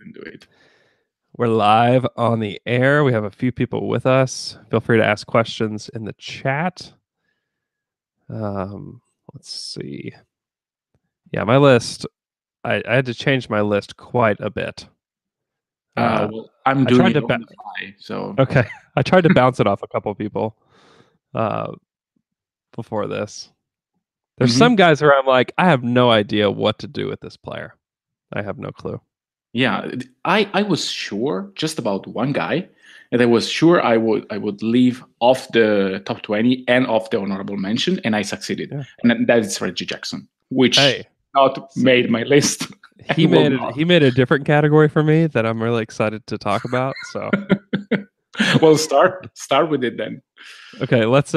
can do it. We're live on the air. We have a few people with us. Feel free to ask questions in the chat. Let's see. Yeah, my list. I had to change my list quite a bit. Well, I'm I doing tried it to on the fly, so Okay, I tried to bounce it off a couple people before this. There's some guys where I'm like, I have no idea what to do with this player. I have no clue. yeah, I was sure just about one guy, and I was sure I would leave off the top 20 and off the honorable mention, and I succeeded. Yeah. And that is Reggie Jackson, which Hey, not made my list. he made a different category for me that I'm really excited to talk about. So well, start with it then. Okay, let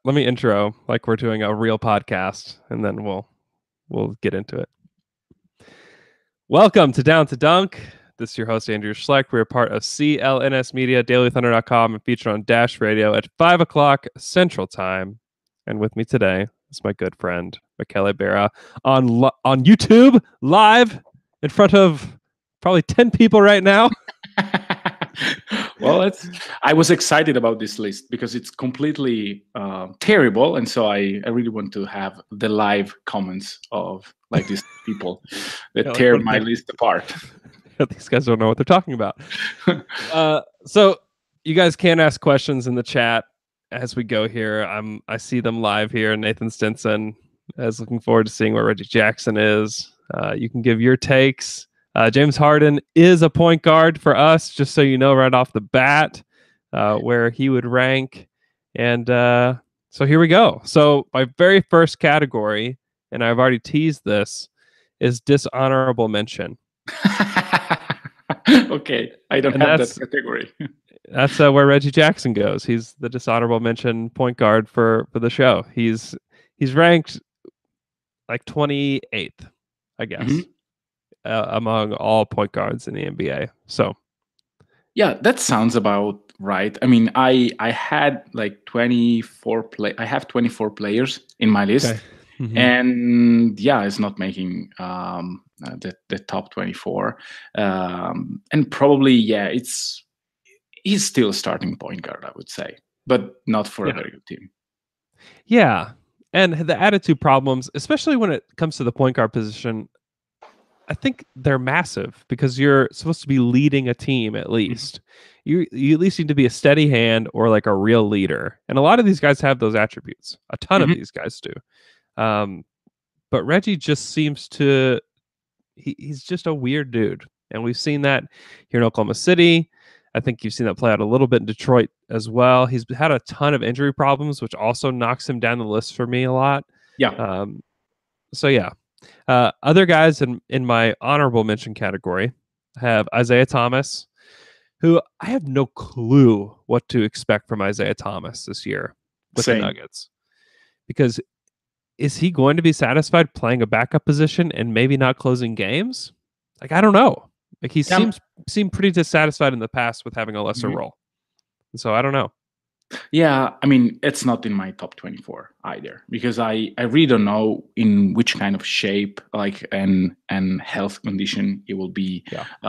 me intro like we're doing a real podcast, and then we'll get into it. Welcome to Down to Dunk. This is your host, Andrew Schleck. We're part of CLNS Media, DailyThunder.com, and featured on Dash Radio at 5 o'clock Central Time. And with me today is my good friend, Michele Berra, on YouTube, live, in front of probably 10 people right now. Well, I was excited about this list because it's completely terrible, and so I really want to have the live comments of like these people that tear my list apart. These guys don't know what they're talking about. So you guys can ask questions in the chat as we go here. I see them live here. Nathan Stinson is looking forward to seeing where Reggie Jackson is. You can give your takes. James Harden is a point guard for us, just so you know right off the bat where he would rank. And so here we go. So my very first category, and I've already teased this, is dishonorable mention. Okay, I don't have that category. That's where Reggie Jackson goes. He's the dishonorable mention point guard for the show. He's ranked like 28th, I guess, among all point guards in the NBA. So, yeah, that sounds about right. I mean, I had like 24 I have 24 players in my list. Okay. And yeah, it's not making the top 24. And probably, yeah, he's still a starting point guard, I would say, but not for a very good team. Yeah. And the attitude problems, especially when it comes to the point guard position, I think they're massive because you're supposed to be leading a team at least. You at least need to be a steady hand or like a real leader. And a lot of these guys have those attributes. A ton of these guys do. But Reggie just seems to he's just a weird dude. And we've seen that here in Oklahoma City. I think you've seen that play out a little bit in Detroit as well. He's had a ton of injury problems, which also knocks him down the list for me a lot. Yeah. So yeah. Other guys in my honorable mention category have Isaiah Thomas, who I have no clue what to expect from Isaiah Thomas this year with the Nuggets. Because is he going to be satisfied playing a backup position and maybe not closing games? Like, I don't know. Like, he seemed pretty dissatisfied in the past with having a lesser role. And so I don't know. Yeah, I mean, it's not in my top 24 either because I really don't know in which kind of shape, like, and health condition it will be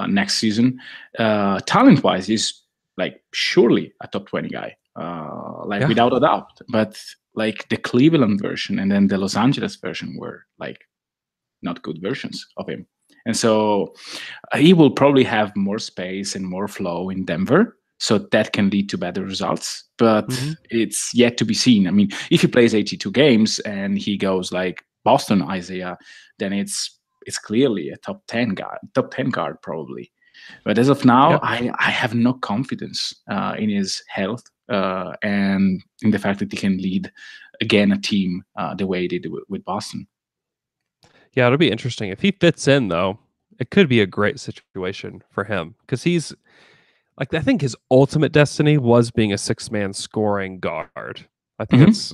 next season. Talent-wise, he's like surely a top 20 guy, without a doubt. But like the Cleveland version and then the Los Angeles version were like not good versions of him. And so he will probably have more space and more flow in Denver. So that can lead to better results, but it's yet to be seen. I mean, if he plays 82 games and he goes like Boston Isaiah, then it's clearly a top 10 guard probably. But as of now, I have no confidence in his health and in the fact that he can lead again a team the way he did with Boston. Yeah, it'll be interesting if he fits in, though. It could be a great situation for him because he's. Like, I think his ultimate destiny was being a six-man scoring guard. I think it's,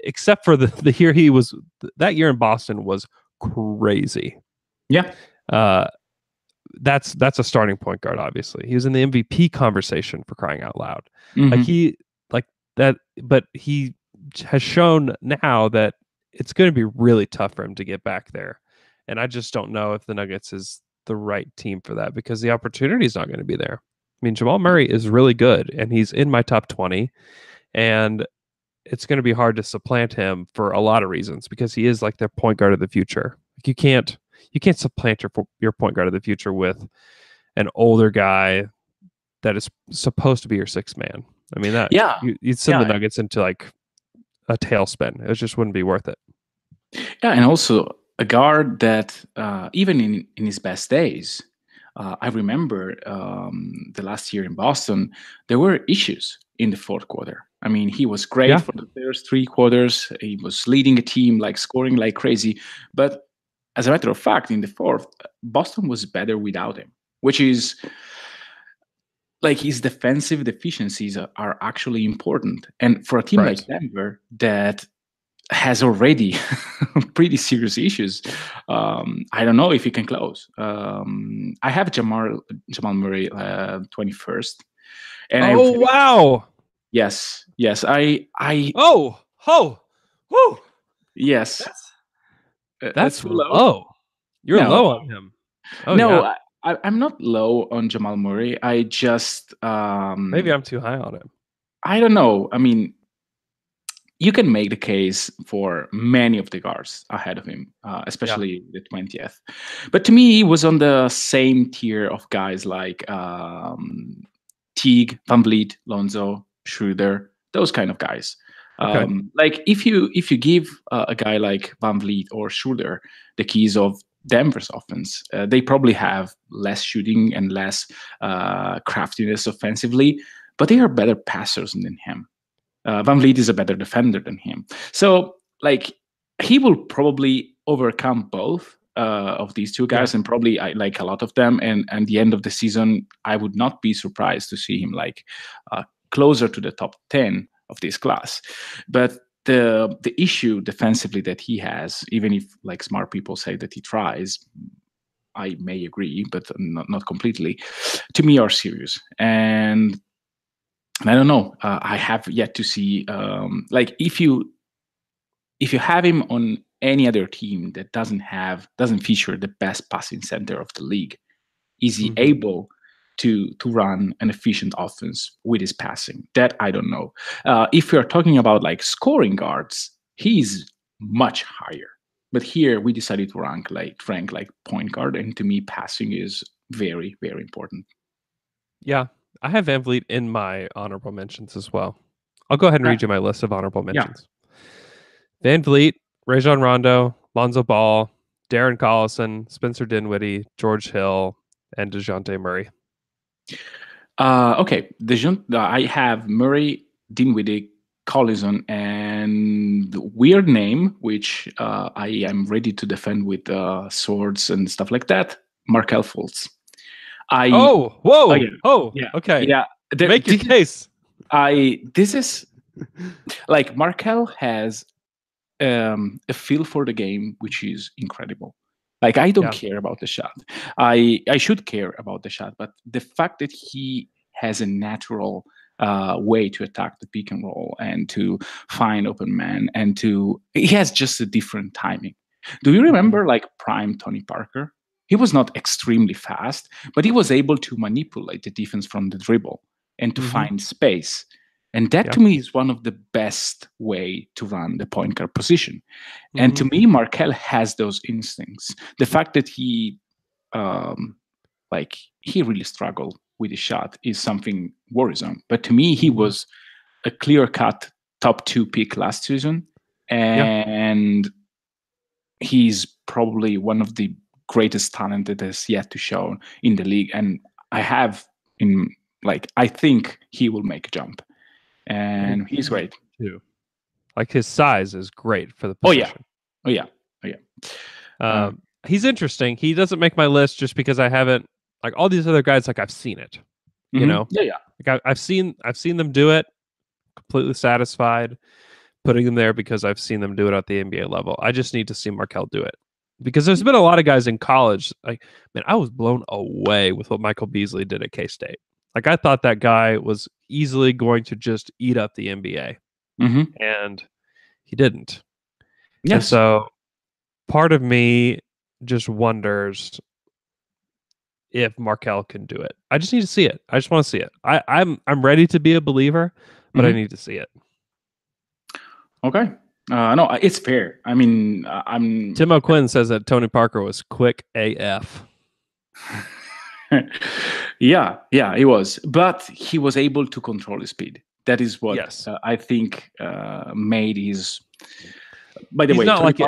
except for the year he was, that year in Boston was crazy. Yeah. That's a starting point guard, obviously. He was in the MVP conversation for crying out loud. But he has shown now that it's going to be really tough for him to get back there. And I just don't know if the Nuggets is the right team for that because the opportunity is not going to be there. I mean, Jamal Murray is really good and he's in my top 20, and it's going to be hard to supplant him for a lot of reasons because he is like their point guard of the future. Like you can't supplant your point guard of the future with an older guy that is supposed to be your sixth man. I mean, that you'd send the Nuggets into like a tailspin. It just wouldn't be worth it. Yeah, and also a guard that even in his best days, I remember the last year in Boston, there were issues in the fourth quarter. I mean, he was great for the first 3 quarters. He was leading a team, like scoring like crazy. But as a matter of fact, in the fourth, Boston was better without him, which is like his defensive deficiencies are actually important. And for a team like Denver that has already pretty serious issues, I don't know if he can close. I have Jamal Murray 21st. And wow. Yes. Yes. Woo. Yes. That's low. You're low on him. Oh, no, yeah. I'm not low on Jamal Murray. I just maybe I'm too high on him. I don't know. I mean, you can make the case for many of the guards ahead of him, especially the 20th. But to me, he was on the same tier of guys like Teague, Van Vliet, Lonzo, Schroeder, those kind of guys. Okay. Like if you give a guy like Van Vliet or Schroeder the keys of Denver's offense, they probably have less shooting and less craftiness offensively, but they are better passers than him. Van Vliet is a better defender than him. So, like, he will probably overcome both of these two guys, and probably I like a lot of them. And at the end of the season, I would not be surprised to see him like closer to the top 10 of this class. But the issue defensively that he has, even if like smart people say that he tries, I may agree, but not completely, to me are serious. And I don't know. I have yet to see like if you have him on any other team that doesn't feature the best passing center of the league, is he able to run an efficient offense with his passing? That I don't know. If we are talking about like scoring guards, he's much higher. But here we decided to rank like point guard, and to me, passing is very, very important. Yeah. I have Van Vliet in my honorable mentions as well. I'll go ahead and read you my list of honorable mentions. Yeah. Van Vliet, Rajon Rondo, Lonzo Ball, Darren Collison, Spencer Dinwiddie, George Hill, and DeJounte Murray. Okay. I have Murray, Dinwiddie, Collison, and weird name, which I am ready to defend with swords and stuff like that, Markelle Fultz. Okay. Yeah. Make your case. This is like Markelle has a feel for the game, which is incredible. Like I don't care about the shot. I should care about the shot, but the fact that he has a natural way to attack the pick and roll and to find open man, and he has just a different timing. Do you remember like prime Tony Parker? He was not extremely fast, but he was able to manipulate the defense from the dribble and to find space. And that to me is one of the best way to run the point guard position. And to me, Markelle has those instincts. The fact that he really struggled with his shot is something worrisome. But to me, he was a clear-cut top 2 pick last season. And he's probably one of the greatest talent that has yet to show in the league. And I think he will make a jump. And he's great too. Like his size is great for the position. Oh yeah. He's interesting. He doesn't make my list just because I haven't, like all these other guys, like I've seen it. You know? Yeah. Like I've seen them do it, completely satisfied putting them there because I've seen them do it at the NBA level. I just need to see Markelle do it. Because there's been a lot of guys in college. Like, man, I was blown away with what Michael Beasley did at K-State. Like, I thought that guy was easily going to just eat up the NBA. And he didn't. Yes. And so part of me just wonders, if Markel can do it. I just need to see it. I just want to see it. I'm ready to be a believer, but I need to see it. Okay. No, it's fair. I mean, Tim O'Quinn says that Tony Parker was quick AF. yeah, he was, but he was able to control his speed. That is what I think made his. By the way,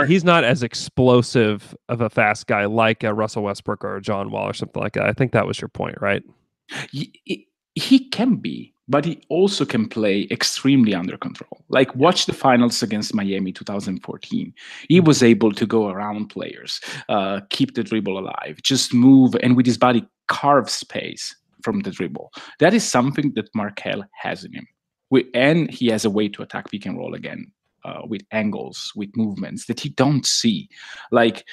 he's not as explosive of a fast guy like a Russell Westbrook or a John Wall or something like that. I think that was your point, right? He can be, but he also can play extremely under control. Like watch the finals against Miami 2014. He was able to go around players, keep the dribble alive, just move, and with his body carve space from the dribble. That is something that Markel has in him. And he has a way to attack pick and roll again, with angles, with movements that you don't see. Like,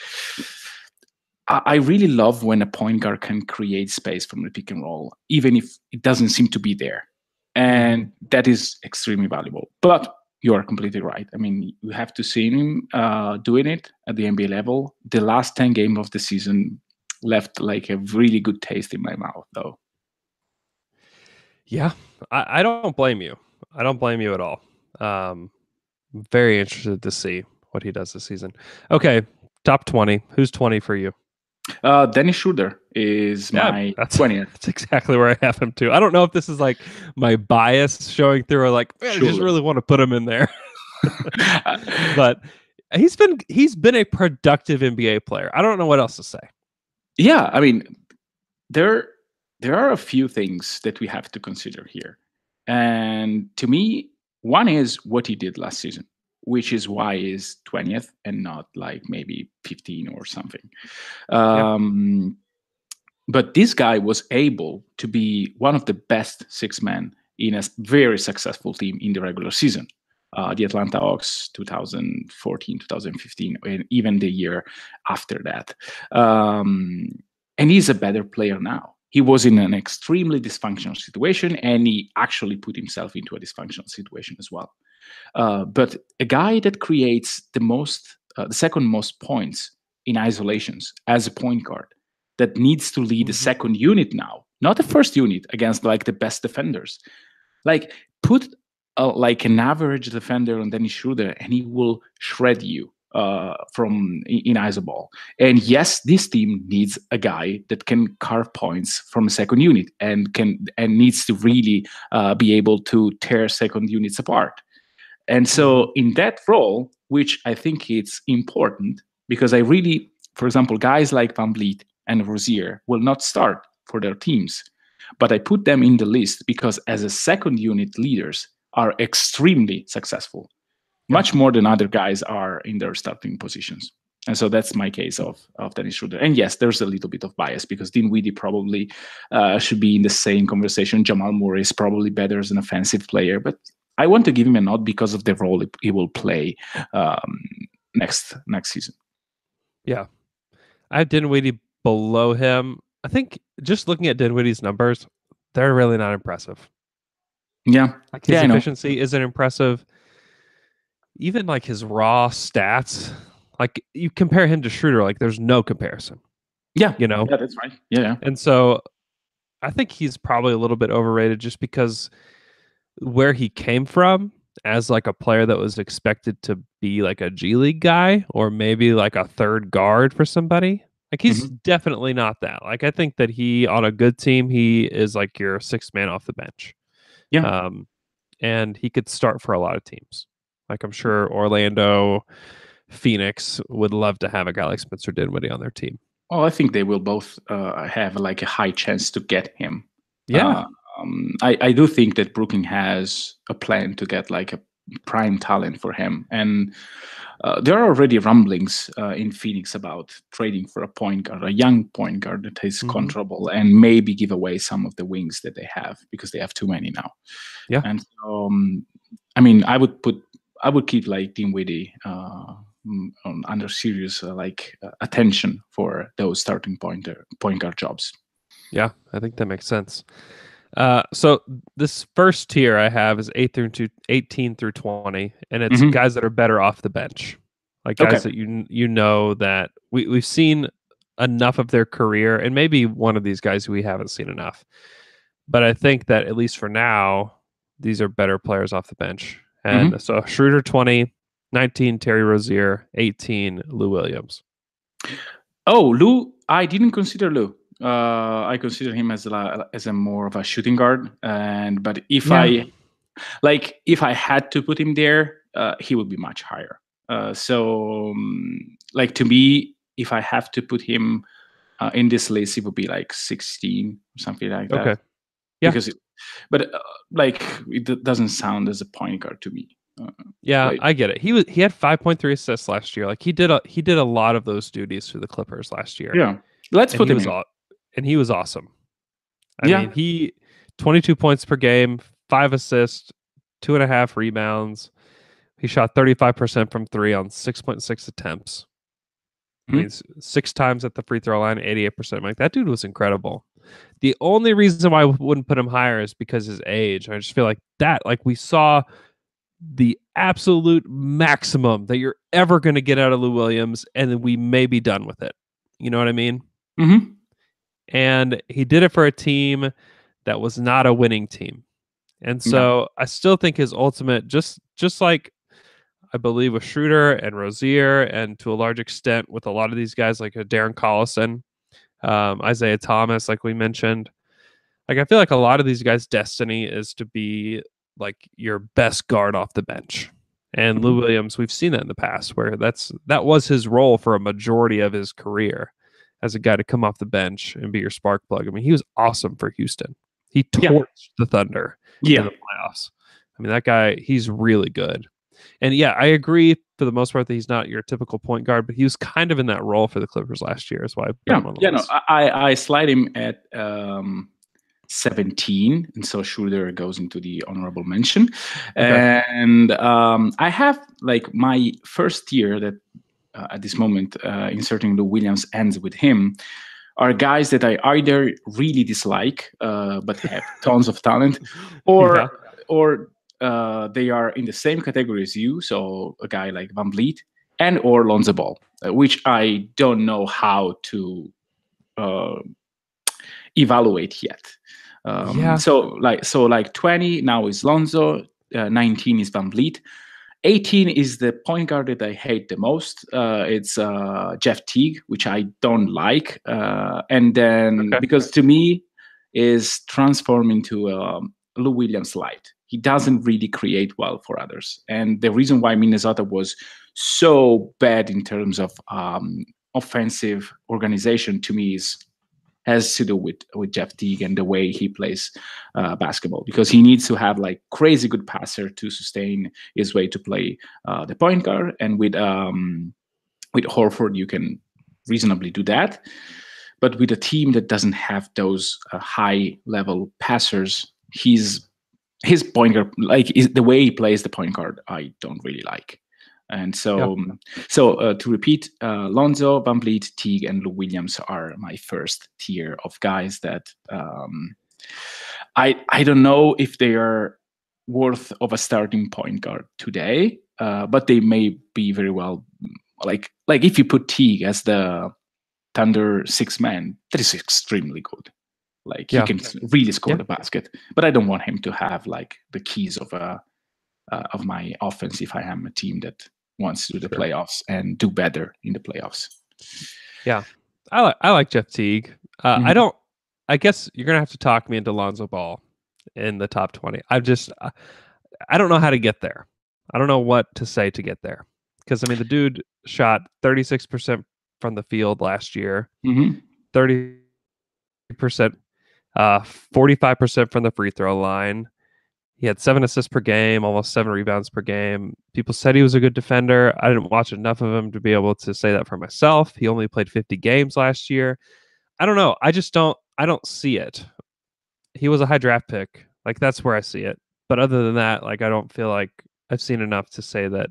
I really love when a point guard can create space from the pick and roll, even if it doesn't seem to be there. And that is extremely valuable. But you are completely right. I mean, you have to see him doing it at the NBA level. The last 10 games of the season left like a really good taste in my mouth, though. Yeah, I don't blame you. I don't blame you at all. Very interested to see what he does this season. Okay, top 20. Who's 20 for you? Dennis Schroeder is my 20th. That's exactly where I have him too. I don't know if this is like my bias showing through, or like, man, I just really want to put him in there. But he's been a productive NBA player. I don't know what else to say. Yeah, I mean, there are a few things that we have to consider here. And to me, one is what he did last season, which is why he's 20th and not like maybe 15 or something. But this guy was able to be one of the best six men in a very successful team in the regular season. The Atlanta Hawks 2014, 2015, and even the year after that. And he's a better player now. He was in an extremely dysfunctional situation, and he actually put himself into a dysfunctional situation as well. But a guy that creates the second most points in isolations as a point guard, that needs to lead the second unit now, not the first unit against like the best defenders. Like put like an average defender on Dennis Schroeder, and he will shred you in iso ball. And yes, this team needs a guy that can carve points from a second unit and needs to really be able to tear second units apart. And so in that role, which I think it's important, because I really, for example, guys like VanVleet and Rozier will not start for their teams, but I put them in the list because as a second unit leaders are extremely successful, much more than other guys are in their starting positions. And so that's my case of Dennis Schroeder. And yes, there's a little bit of bias because Dinwiddie probably should be in the same conversation. Jamal Murray is probably better as an offensive player, but I want to give him a nod because of the role he will play next season. Yeah. I have Dinwiddie below him. I think just looking at Dinwiddie's numbers, they're really not impressive. Yeah. Like his efficiency isn't impressive. Even like his raw stats, like you compare him to Schroeder, like there's no comparison. Yeah. You know? Yeah, that's right. Yeah. And so I think he's probably a little bit overrated just because where he came from as like a player that was expected to be like a G League guy or maybe like a third guard for somebody. Like he's definitely not that. Like I think that he on a good team, he is like your sixth man off the bench. Yeah. And he could start for a lot of teams. Like I'm sure Orlando, Phoenix would love to have a guy like Spencer Dinwiddie on their team. Oh, I think they will both have like a high chance to get him. Yeah. I do think that Brooklyn has a plan to get like a prime talent for him. And there are already rumblings in Phoenix about trading for a young point guard that is controllable and maybe give away some of the wings that they have because they have too many now. Yeah. And so, I mean, I would keep like Dinwiddie under serious attention for those starting point guard jobs. Yeah, I think that makes sense. So this first tier I have is 18 through 20, and it's guys that are better off the bench, like guys that you know that we've seen enough of their career, and maybe one of these guys we haven't seen enough. But I think that at least for now, these are better players off the bench. And so Schroeder 20, 19 Terry Rozier, 18 Lou Williams. Oh, Lou, I didn't consider Lou. I consider him as a more of a shooting guard, but if I had to put him there, he would be much higher. To me, if I have to put him in this list, it would be like 16 or something like that. Okay. Yeah. It doesn't sound as a point guard to me. I get it. He had 5.3 assists last year. Like he did a lot of those duties for the Clippers last year. Yeah. Let's put him in. And he was awesome. I mean, he 22 points per game, 5 assists, 2.5 rebounds. He shot 35% from 3 on 6.6 attempts. I mean, 6 times at the free throw line, 88%. Like that dude was incredible. The only reason why I wouldn't put him higher is because his age. I just feel like we saw the absolute maximum that you're ever going to get out of Lou Williams, and then we may be done with it. You know what I mean? Mm-hmm. And he did it for a team that was not a winning team. And so I still think his ultimate, just like I believe with Schroeder and Rozier, and to a large extent with a lot of these guys like Darren Collison, Isaiah Thomas, like we mentioned. Like I feel like a lot of these guys' destiny is to be like your best guard off the bench. And Lou Williams, we've seen that in the past where that was his role for a majority of his career as a guy to come off the bench and be your spark plug. I mean, he was awesome for Houston. He torched the Thunder in the playoffs. I mean, that guy, he's really good. And I agree for the most part that he's not your typical point guard, but he was kind of in that role for the Clippers last year. Is why I put him on the list. I slide him at 17, and so Schroeder goes into the honorable mention. Okay. And I have like my first tier that at this moment inserting Lou Williams ends with him are guys that I either really dislike but have tons of talent, or they are in the same category as you. So a guy like VanVleet or Lonzo Ball, which I don't know how to evaluate yet. So 20 now is Lonzo, 19 is VanVleet, 18 is the point guard that I hate the most. It's Jeff Teague, which I don't like, and then because to me is transforming to Lou Williams light. He doesn't really create well for others, and the reason why Minnesota was so bad in terms of offensive organization to me has to do with Jeff Teague and the way he plays basketball, because he needs to have like crazy good passer to sustain his way to play the point guard. And with Horford, you can reasonably do that. But with a team that doesn't have those high level passers, his point guard, the way he plays the point guard, I don't really like. And so, to repeat, Lonzo, VanVleet, Teague, and Lou Williams are my first tier of guys that I don't know if they are worth of a starting point guard today, but they may be very well. Like if you put Teague as the Thunder sixth man, that is extremely good. Like he can really score the basket, but I don't want him to have like the keys of my offense if I am a team that wants to do the playoffs and do better in the playoffs. Yeah, I like Jeff Teague. I guess you're gonna have to talk me into Lonzo Ball in the top 20. I don't know how to get there. I don't know what to say to get there, because I mean the dude shot 36% from the field last year, 30%, 45% from the free throw line. He had 7 assists per game, almost 7 rebounds per game. People said he was a good defender. I didn't watch enough of him to be able to say that for myself. He only played 50 games last year. I don't know. I don't see it. He was a high draft pick. Like, that's where I see it. But other than that, like, I don't feel like I've seen enough to say that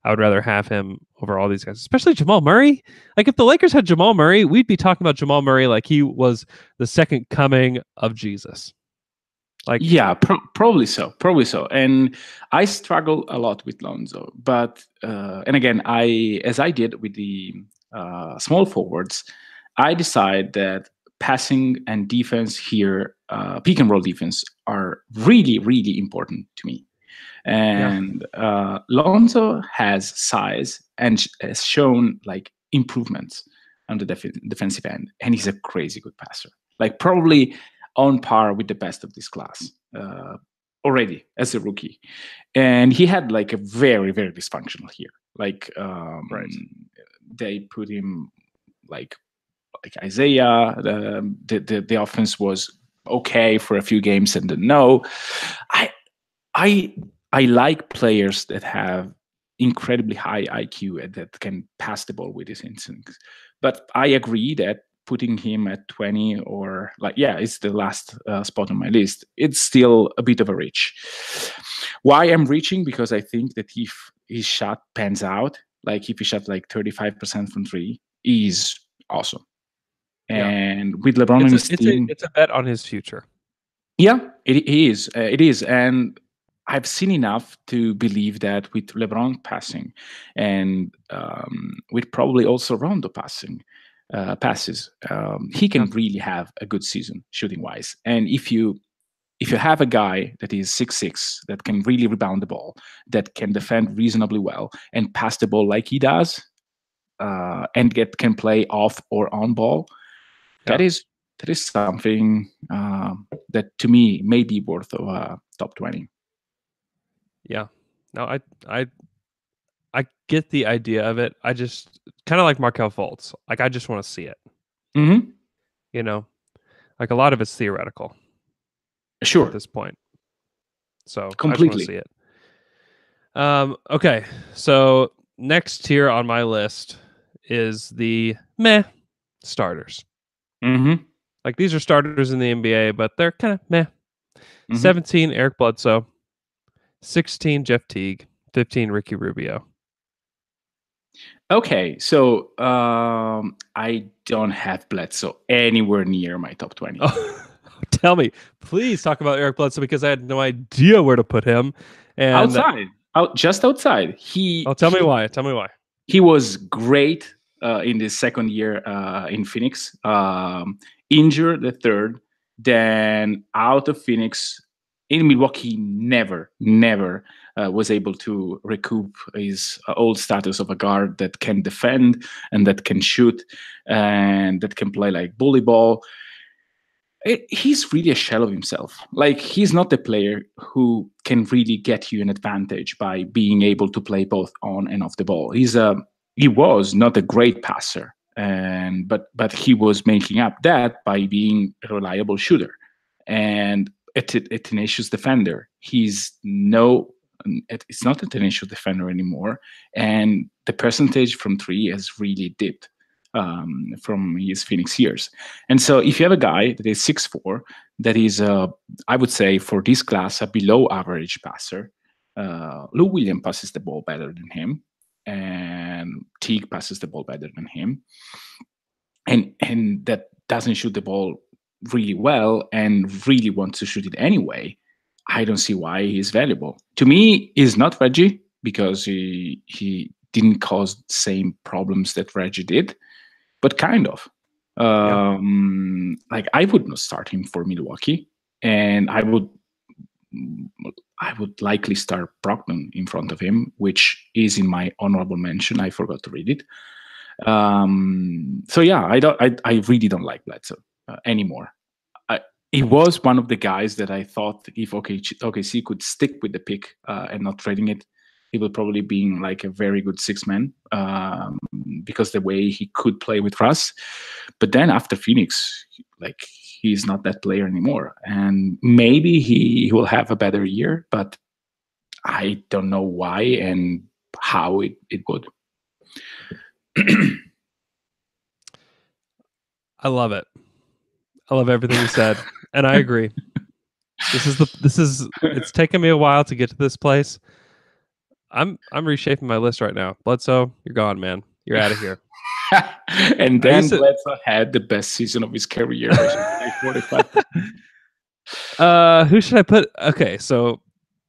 I would rather have him over all these guys, especially Jamal Murray. Like, if the Lakers had Jamal Murray, we'd be talking about Jamal Murray like he was the second coming of Jesus. Like, probably so. And I struggle a lot with Lonzo, but and again, as I did with the small forwards, I decide that passing and defense here, pick and roll defense, are really, really important to me. And Lonzo has size and has shown like improvements on the defensive end, and he's a crazy good passer. Like probably on par with the best of this class already as a rookie. And he had like a very, very dysfunctional year. Like they put him like Isaiah. The offense was okay for a few games, and then no. I like players that have incredibly high IQ and that can pass the ball with his instincts. But I agree that putting him at 20 or it's the last spot on my list. It's still a bit of a reach. Why I'm reaching? Because I think that if his shot pans out, like if he shot like 35% from three, he's awesome. And with LeBron on his team, it's a bet on his future. Yeah, it is. It is, and I've seen enough to believe that with LeBron passing, and with probably also Rondo passes, he can really have a good season shooting wise. And if you have a guy that is 6'6", that can really rebound the ball, that can defend reasonably well, and pass the ball like he does, and can play off or on ball, that is something that to me may be worth of top 20. Yeah, no, I get the idea of it. I just kind of like Markelle Fultz. Like I just want to see it. Mm-hmm. You know, like a lot of it's theoretical. Sure. At this point, so completely I just want to see it. Okay, so next tier on my list is the meh starters. Mm-hmm. Like these are starters in the NBA, but they're kind of meh. Mm-hmm. 17, Eric Bledsoe. 16, Jeff Teague. 15, Ricky Rubio. Okay, so I don't have Bledsoe anywhere near my top 20. Oh, tell me, please talk about Eric Bledsoe, because I had no idea where to put him. And just outside. Tell me why. Tell me why. He was great in his second year in Phoenix. Injured the third, then out of Phoenix. In Milwaukee, never was able to recoup his old status of a guard that can defend and that can shoot and that can play like bully ball. He's really a shell of himself. Like he's not the player who can really get you an advantage by being able to play both on and off the ball. He was not a great passer, but he was making up that by being a reliable shooter and a tenacious defender. It's not a tenacious defender anymore, and the percentage from three has really dipped from his Phoenix years. And so if you have a guy that is 6'4", that is, I would say for this class, a below average passer, Lou Williams passes the ball better than him, and Teague passes the ball better than him, and that doesn't shoot the ball really well and really wants to shoot it anyway, I don't see why he's valuable. To me, he's not Reggie, because he didn't cause the same problems that Reggie did, but kind of. Like I would not start him for Milwaukee, and I would likely start Brogdon in front of him, which is in my honorable mention. I forgot to read it. So yeah, I really don't like Bledsoe anymore. He was one of the guys that I thought if OKC could stick with the pick and not trading it, he would probably be like a very good six-man because the way he could play with Russ. But then after Phoenix, like he's not that player anymore. And maybe he will have a better year, but I don't know why and how it would. I love it. I love everything you said, and I agree. It's taken me a while to get to this place. I'm reshaping my list right now. Bledsoe, you're gone, man. You're out of here. And then Bledsoe had the best season of his career. 45. Who should I put? Okay, so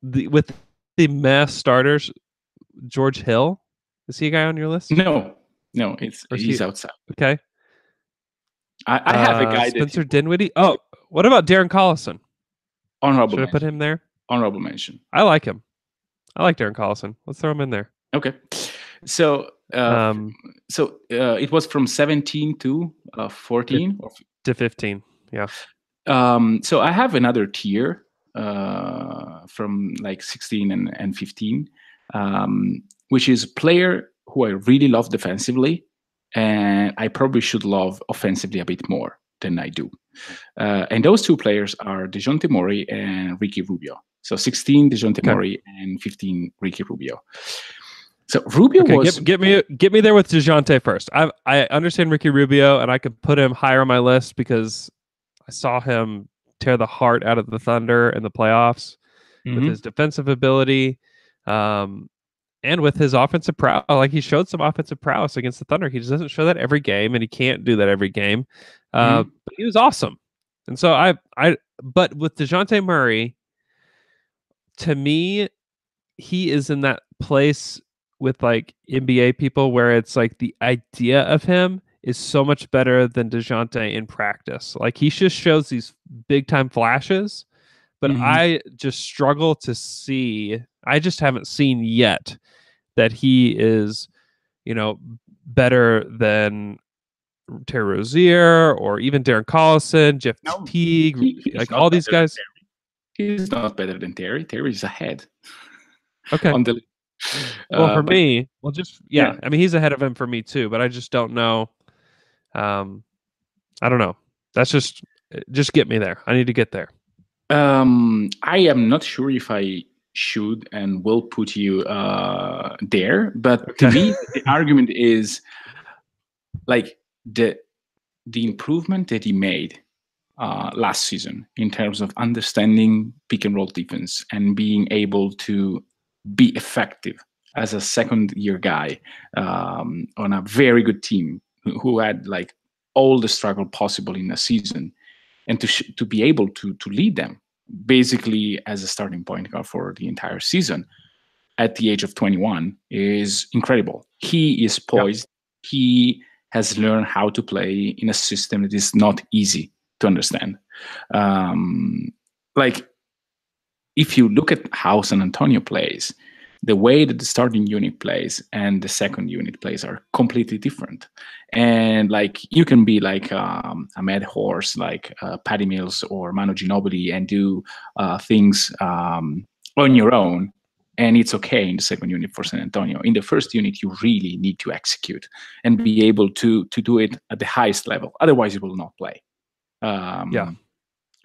with the mass starters, George Hill, is he a guy on your list? No, he's outside. Okay. I have a guy that Spencer Dinwiddie. Oh, what about Darren Collison? honorable Should I put mention. him there? Honorable mention. I like him. I like Darren Collison. Let's throw him in there. Okay. So it was from 17 to 14 to 15. Yeah. So I have another tier from like 16 and 15, which is player who I really love defensively, and I probably should love offensively a bit more than I do. And those two players are DeJounte Murray and Ricky Rubio. So 16 DeJounte Murray and 15 Ricky Rubio. So Rubio was get me there with DeJounte first. I understand Ricky Rubio, and I could put him higher on my list because I saw him tear the heart out of the Thunder in the playoffs with his defensive ability, and with his offensive prowess. Like, he showed some offensive prowess against the Thunder. He just doesn't show that every game, and he can't do that every game. But he was awesome. And so but with DeJounte Murray, to me, he is in that place with like NBA people where it's like the idea of him is so much better than DeJounte in practice. Like, he just shows these big time flashes, but I just struggle to see. I just haven't seen yet that he is, better than Terry Rozier or even Darren Collison, Jeff Teague, like all these guys. He's not better than Terry. Terry is ahead. Okay. For me, I mean, he's ahead of him for me too, but I just don't know. I don't know. That's just get me there. I need to get there. I am not sure if I should and will put you there, but to me, the argument is like the improvement that he made last season in terms of understanding pick and roll defense and being able to be effective as a second-year guy on a very good team who had like all the struggle possible in a season, and to be able to lead them basically as a starting point guard for the entire season at the age of 21 is incredible. He is poised. Yeah. He has learned how to play in a system that is not easy to understand. Like, if you look at how San Antonio plays, the way that the starting unit plays and the second unit plays are completely different. And like, you can be like a mad horse like Patty Mills or Manu Ginobili and do things on your own, and it's okay in the second unit for San Antonio. In the first unit, you really need to execute and be able to do it at the highest level. Otherwise, you will not play. And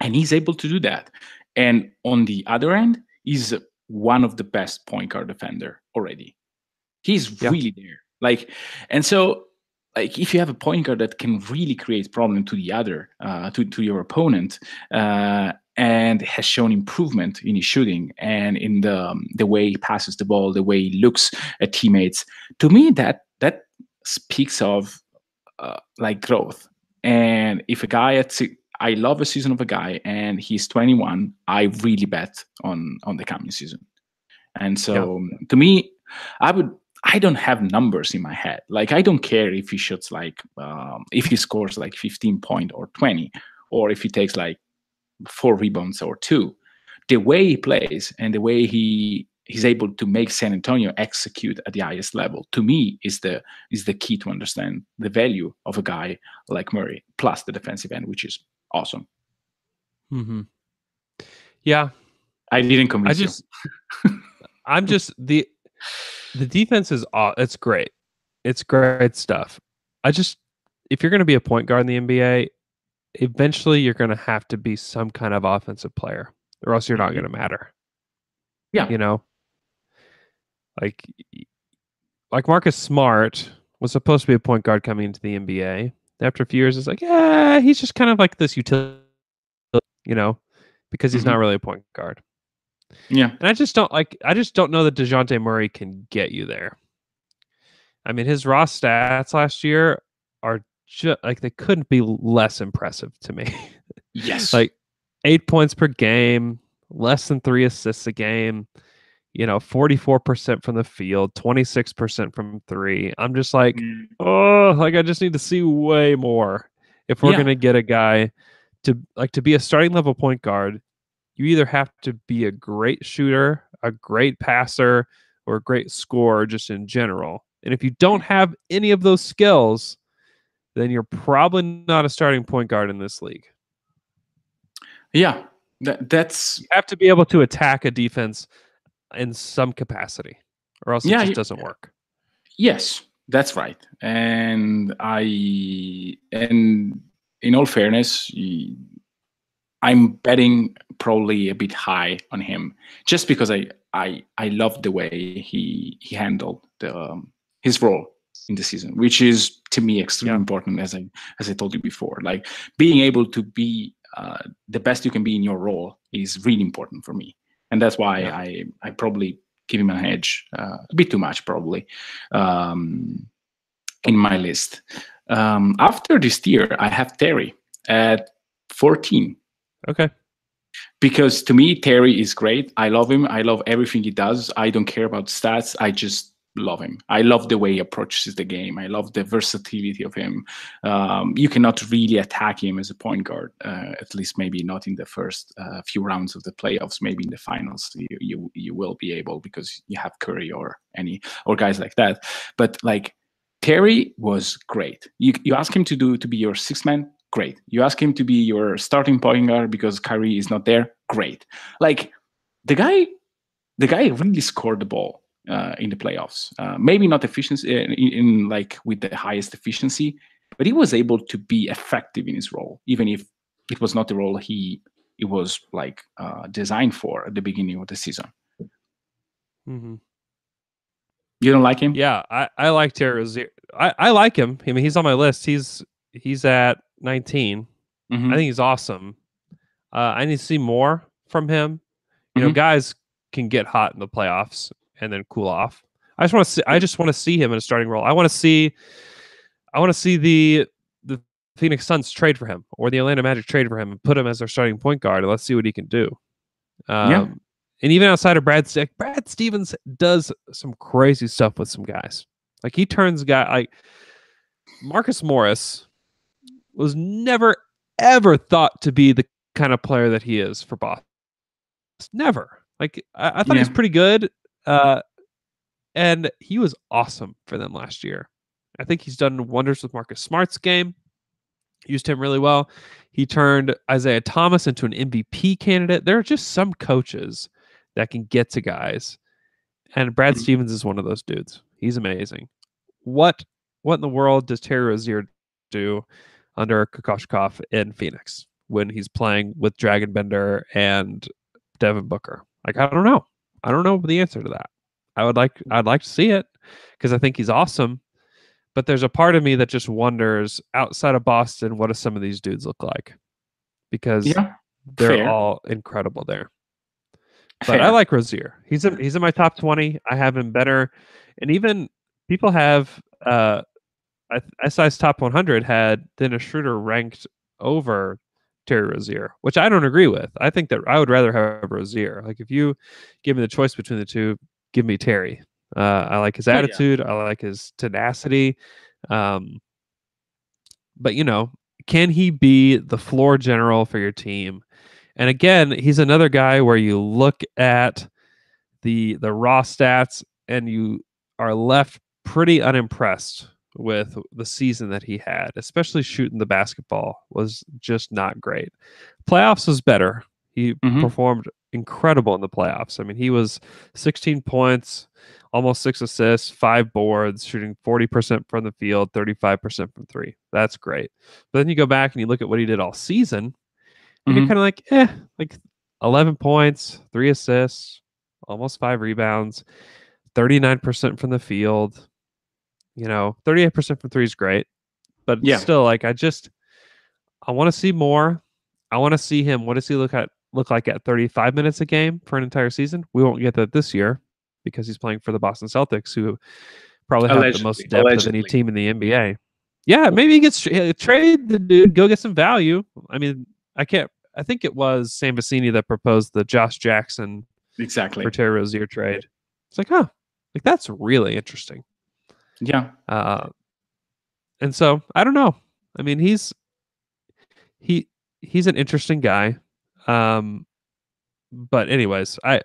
he's able to do that. And on the other end, he's one of the best point guard defender already. He's really there. Like, and so like, if you have a point guard that can really create problem to the other, to your opponent, and has shown improvement in his shooting and in the way he passes the ball, the way he looks at teammates, to me that speaks of like growth. And if a guy I love a season of a guy and he's 21, I really bet on the coming season. And so to me, I don't have numbers in my head. Like, I don't care if he shoots like if he scores like 15 points or 20, or if he takes like 4 rebounds or 2. The way he plays and the way he's able to make San Antonio execute at the highest level, to me, is the key to understand the value of a guy like Murray, plus the defensive end, which is awesome. Yeah, I didn't convince you. I'm just the defense is it's great. It's great stuff. If you're going to be a point guard in the NBA, eventually you're going to have to be some kind of offensive player, or else you're not going to matter. Yeah, like Marcus Smart was supposed to be a point guard coming into the NBA. After a few years, it's like, yeah, he's just kind of like this utility, because he's not really a point guard. Yeah. And I just don't know that DeJounte Murray can get you there. I mean, his raw stats last year are just like, they couldn't be less impressive to me. Yes. Like 8 points per game, less than 3 assists a game, 44% from the field, 26% from 3. I'm just like, I just need to see way more. If we're going to get a guy to be a starting level point guard, you either have to be a great shooter, a great passer, or a great scorer just in general. And if you don't have any of those skills, then you're probably not a starting point guard in this league. Yeah, that's... You have to be able to attack a defense in some capacity, or else it just doesn't work. Yes, that's right. And in all fairness, I'm betting probably a bit high on him, just because I love the way he handled his role in the season, which is to me extremely important, as I told you before. Like, being able to be the best you can be in your role is really important for me, and that's why I probably give him an edge, a bit too much probably, in my list. After this tier, I have Terry at 14. Okay. Because to me, Terry is great. I love him. I love everything he does. I don't care about stats. I just love him. I love the way he approaches the game. I love the versatility of him. You cannot really attack him as a point guard, at least maybe not in the first few rounds of the playoffs. Maybe in the finals, you will be able, because you have Curry or guys like that. But like, Terry was great. You ask him to be your sixth man. Great. You ask him to be your starting point guard because Kyrie is not there. Great. Like, the guy really scored the ball in the playoffs. Maybe not efficiency in like with the highest efficiency, but he was able to be effective in his role, even if it was not the role he was like designed for at the beginning of the season. Mm-hmm. You don't like him? Yeah, I like Terry Rozier. I like him. I mean, he's on my list. He's at 19. Mm-hmm. I think he's awesome. I need to see more from him. You know, guys can get hot in the playoffs and then cool off. I just want to see him in a starting role. I want to see the Phoenix Suns trade for him, or the Atlanta Magic trade for him, and put him as their starting point guard, and let's see what he can do. And even outside of Brad Stevens does some crazy stuff with some guys. Like, he turns like Marcus Morris was never ever thought to be the kind of player that he is for Boston. Never. Like, I thought he was pretty good. And he was awesome for them last year. I think he's done wonders with Marcus Smart's game. Used him really well. He turned Isaiah Thomas into an MVP candidate. There are just some coaches that can get to guys. And Brad Stevens is one of those dudes. He's amazing. What in the world does Terry Rozier do under Kokoshkov in Phoenix when he's playing with Dragon Bender and Devin Booker? Like, I don't know. I don't know the answer to that. I'd like to see it, because I think he's awesome. But there's a part of me that just wonders, outside of Boston, what do some of these dudes look like? Because they're all incredible there. But I like Rozier. He's in my top 20. I have him better. And even people have SI's top 100 had Dennis Schroeder ranked over Terry Rozier, which I don't agree with. I think that I would rather have Rozier. Like, if you give me the choice between the two, give me Terry. I like his attitude. I like his tenacity. But, you know, can he be the floor general for your team? And again, he's another guy where you look at the raw stats and you are left pretty unimpressed with the season that he had, especially shooting the basketball was just not great. Playoffs was better. He performed incredible in the playoffs. I mean, he was 16 points, almost 6 assists, 5 boards, shooting 40% from the field, 35% from three. That's great. But then you go back and you look at what he did all season, and you're kind of like 11 points, 3 assists, almost 5 rebounds, 39% from the field. You know, 38% from three is great, but still, like, I want to see more. I want to see him. What does he look like at 35 minutes a game for an entire season? We won't get that this year because he's playing for the Boston Celtics, who probably have the most depth of any team in the NBA. Yeah, maybe he gets trade the dude, go get some value. I mean, I think it was Sam Vecini that proposed the Josh Jackson for Terry Rozier trade. It's like, like, that's really interesting. Yeah. And so I don't know. I mean, he's he's an interesting guy. But anyways, I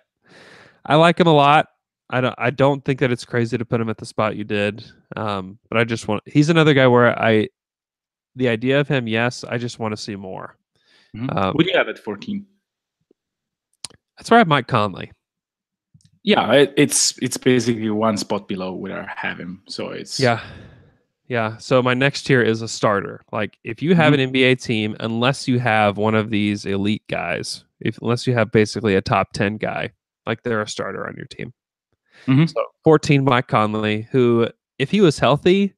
like him a lot. I don't think that it's crazy to put him at the spot you did. But I just he's another guy where the idea of him, yes, I just want to see more. What do you have at 14? That's where I have Mike Conley. Yeah, it's basically one spot below where I have him. So it's yeah. So my next tier is a starter. Like if you have an NBA team, unless you have one of these elite guys, unless you have basically a top 10 guy, like they're a starter on your team. So 14, Mike Conley, who if he was healthy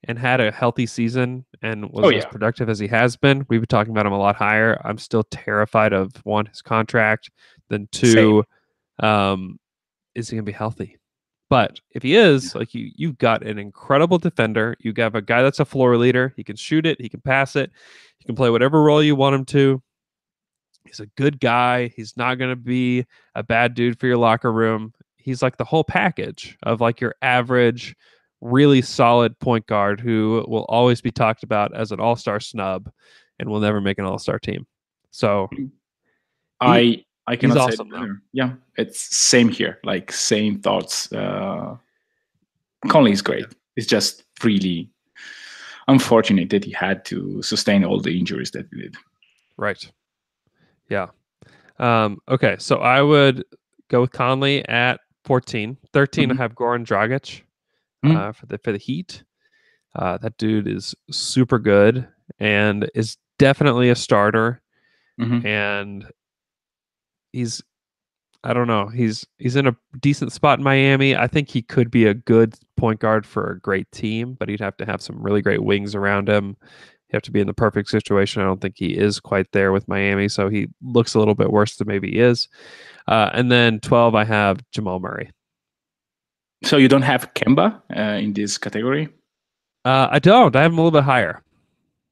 and had a healthy season and was as productive as he has been, we'd be talking about him a lot higher. I'm still terrified of one, his contract, then two, is he gonna be healthy? But if he is, like you've got an incredible defender. You have a guy that's a floor leader. He can shoot it, he can pass it, he can play whatever role you want him to. He's a good guy. He's not gonna be a bad dude for your locker room. He's like the whole package of like your average, really solid point guard who will always be talked about as an all-star snub and will never make an all-star team. So I cannot say awesome, better. Yeah, it's same here. Like same thoughts. Conley is great. It's just really unfortunate that he had to sustain all the injuries that he did. Right. Yeah. Okay, so I would go with Conley at 14. 13, I have Goran Dragic for the Heat. That dude is super good and is definitely a starter. And I don't know, he's in a decent spot in Miami. I think he could be a good point guard for a great team, but he'd have to have some really great wings around him. He'd have to be in the perfect situation. I don't think he is quite there with Miami, so he looks a little bit worse than maybe he is. And then 12, I have Jamal Murray. So you don't have Kemba in this category? I don't. I have him a little bit higher.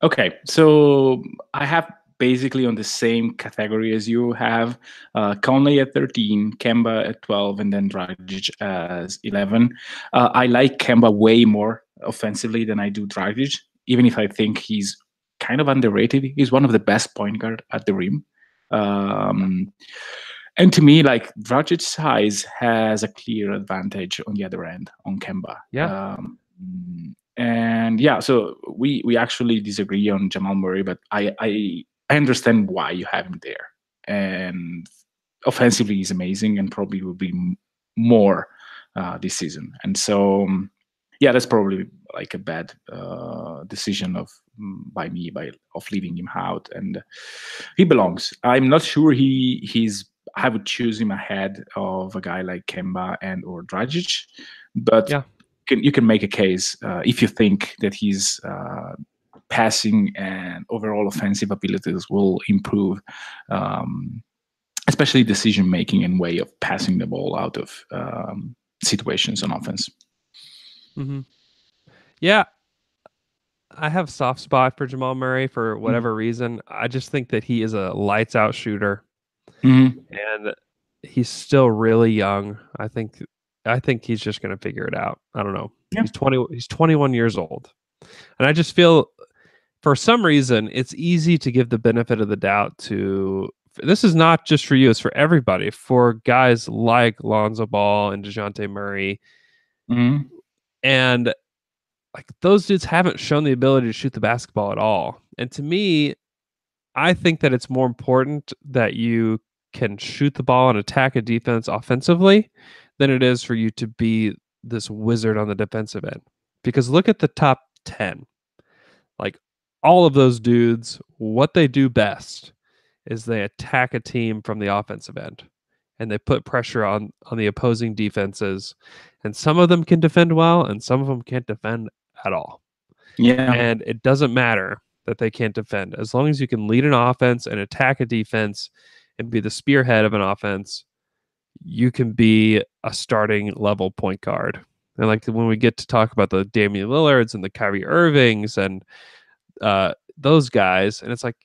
Okay, so I have basically on the same category as you have Conley at 13, Kemba at 12, and then Dragic as 11. I like Kemba way more offensively than I do Dragic, even if I think he's kind of underrated. He's one of the best point guard at the rim. And to me, like Dragic's size has a clear advantage on the other end on Kemba. Yeah. And yeah, so we actually disagree on Jamal Murray, but I understand why you have him there. And offensively, he's amazing and probably will be more this season. And so, yeah, that's probably like a bad decision of leaving him out. And he belongs. I'm not sure I would choose him ahead of a guy like Kemba and or Dragic, but yeah. You can make a case if you think that his passing and overall offensive abilities will improve, especially decision making and way of passing the ball out of situations on offense. Yeah, I have a soft spot for Jamal Murray for whatever reason. I just think that he is a lights out shooter, and he's still really young. I think he's just going to figure it out. I don't know. Yeah. He's 21 years old. And I just feel for some reason it's easy to give the benefit of the doubt to, this is not just for you, it's for everybody, for guys like Lonzo Ball and DeJounte Murray. And like those dudes haven't shown the ability to shoot the basketball at all. And to me, I think that it's more important that you can shoot the ball and attack a defense offensively than it is for you to be this wizard on the defensive end. Because look at the top 10. Like all of those dudes, what they do best is they attack a team from the offensive end and they put pressure on the opposing defenses. And some of them can defend well and some of them can't defend at all. Yeah. And it doesn't matter that they can't defend. As long as you can lead an offense and attack a defense and be the spearhead of an offense, you can be a starting level point guard. And like when we get to talk about the Damian Lillards and the Kyrie Irvings and those guys, and it's like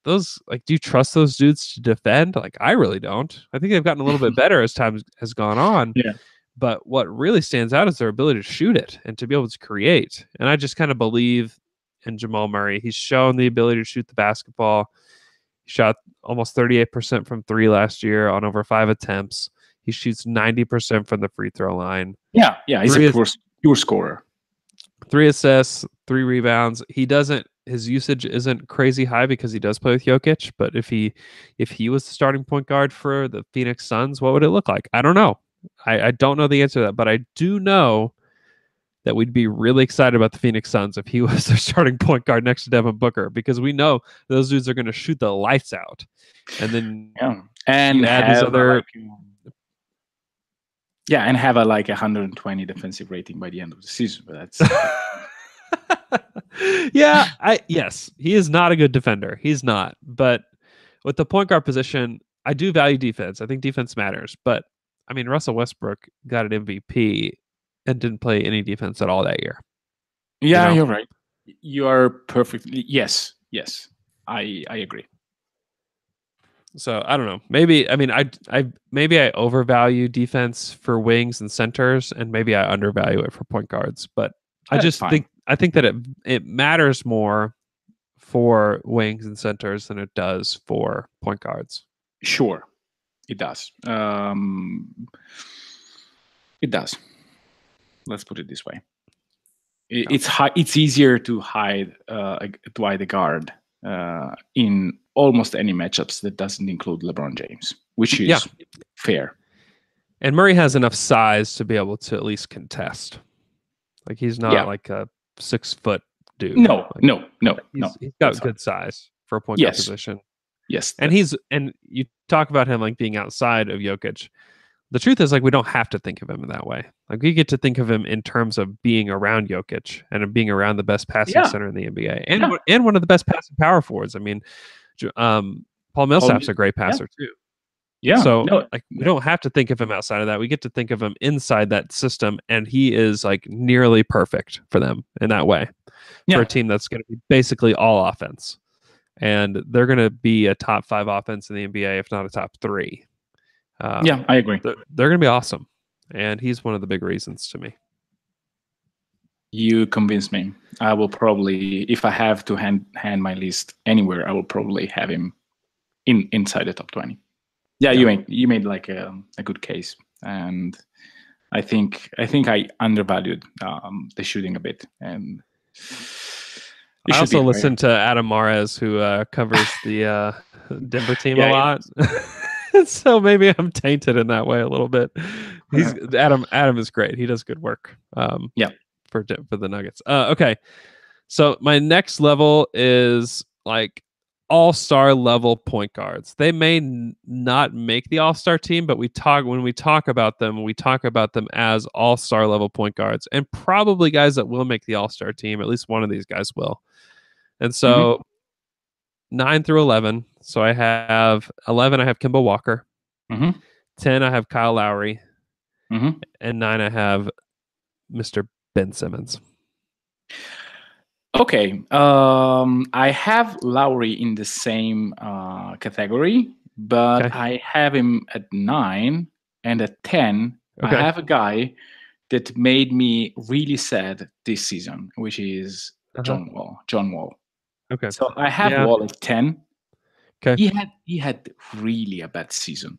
those, like, do you trust those dudes to defend? Like, I really don't. I think they've gotten a little bit better as time has gone on. Yeah. But what really stands out is their ability to shoot it and to be able to create. And I just kind of believe and Jamal Murray. He's shown the ability to shoot the basketball. He shot almost 38% from three last year on over 5 attempts. He shoots 90% from the free throw line. Yeah, he's a pure scorer. 3 assists, 3 rebounds. His usage isn't crazy high because he does play with Jokic, but if he was the starting point guard for the Phoenix Suns, what would it look like? I don't know. I don't know the answer to that, but I do know that we'd be really excited about the Phoenix Suns if he was their starting point guard next to Devin Booker, because we know those dudes are going to shoot the lights out. And then and add these other and have a 120 defensive rating by the end of the season. But that's yes, he is not a good defender. He's not. But with the point guard position, I do value defense. I think defense matters. But I mean, Russell Westbrook got an MVP and didn't play any defense at all that year. Yeah, you're right. You are perfectly yes. I agree. So I don't know. Maybe I overvalue defense for wings and centers, and maybe I undervalue it for point guards. But I think that it matters more for wings and centers than it does for point guards. Sure, it does. It does. Let's put it this way. It's easier to hide the guard in almost any matchups that doesn't include LeBron James, which is fair. And Murray has enough size to be able to at least contest. Like he's not like a 6 foot dude. No. He's got good size for a point guard position. Yes. And you talk about him like being outside of Jokic. The truth is, we don't have to think of him in that way. We get to think of him in terms of being around Jokic and being around the best passing center in the NBA and one of the best passing power forwards. I mean, Paul Millsap's a great passer too. Yeah. So we don't have to think of him outside of that. We get to think of him inside that system, and he is nearly perfect for them in that way. For a team that's going to be basically all offense, and they're going to be a top 5 offense in the NBA, if not a top 3. I agree. They're going to be awesome, and he's one of the big reasons to me. You convinced me. I will probably, if I have to hand my list anywhere, I will probably have him inside the top 20. Yeah, you made a good case, and I think I undervalued the shooting a bit, and I also listened to Adam Mares, who covers the Denver team a lot. So maybe I'm tainted in that way a little bit. Adam is great. He does good work. For the Nuggets. Okay. So my next level is all-star level point guards. They may not make the all-star team, but when we talk about them, we talk about them as all-star level point guards, and probably guys that will make the all-star team. At least one of these guys will. And so 9 through 11. So I have 11. I have Kemba Walker. 10. I have Kyle Lowry. And 9. I have Mr. Ben Simmons. Okay. I have Lowry in the same category, but I have him at 9, and at 10, I have a guy that made me really sad this season, which is John Wall. Okay. So I have Wall at 10. Okay. He had really a bad season.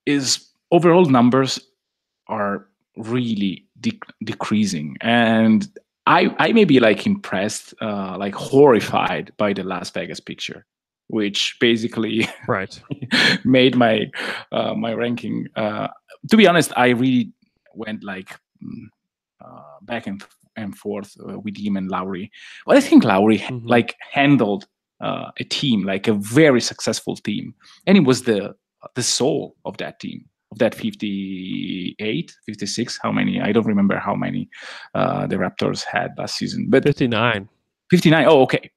His overall numbers are really decreasing, and I may be impressed, horrified by the Las Vegas picture, which basically made my my ranking. To be honest, I really went back and forth with him and Lowry. But I think Lowry handled a team, a very successful team, and he was the soul of that team. That 58, 56, how many? I don't remember how many the Raptors had last season, but 59. 59. Oh, okay.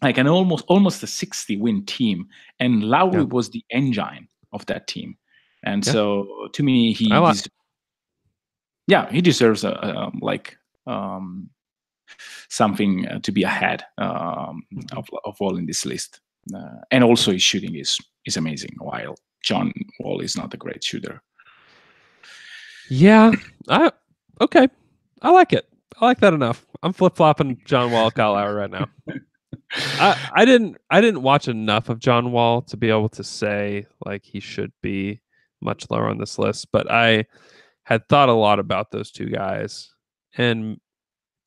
An almost a 60-win team, and Lowry was the engine of that team, and so to me, he deserves something to be ahead of all in this list, and also his shooting is amazing. While John Wall is not a great shooter. Yeah. I like it. I like that enough. I'm flip flopping John Wall, Kyle Lowry right now. I didn't watch enough of John Wall to be able to say like he should be much lower on this list, but I had thought a lot about those two guys, and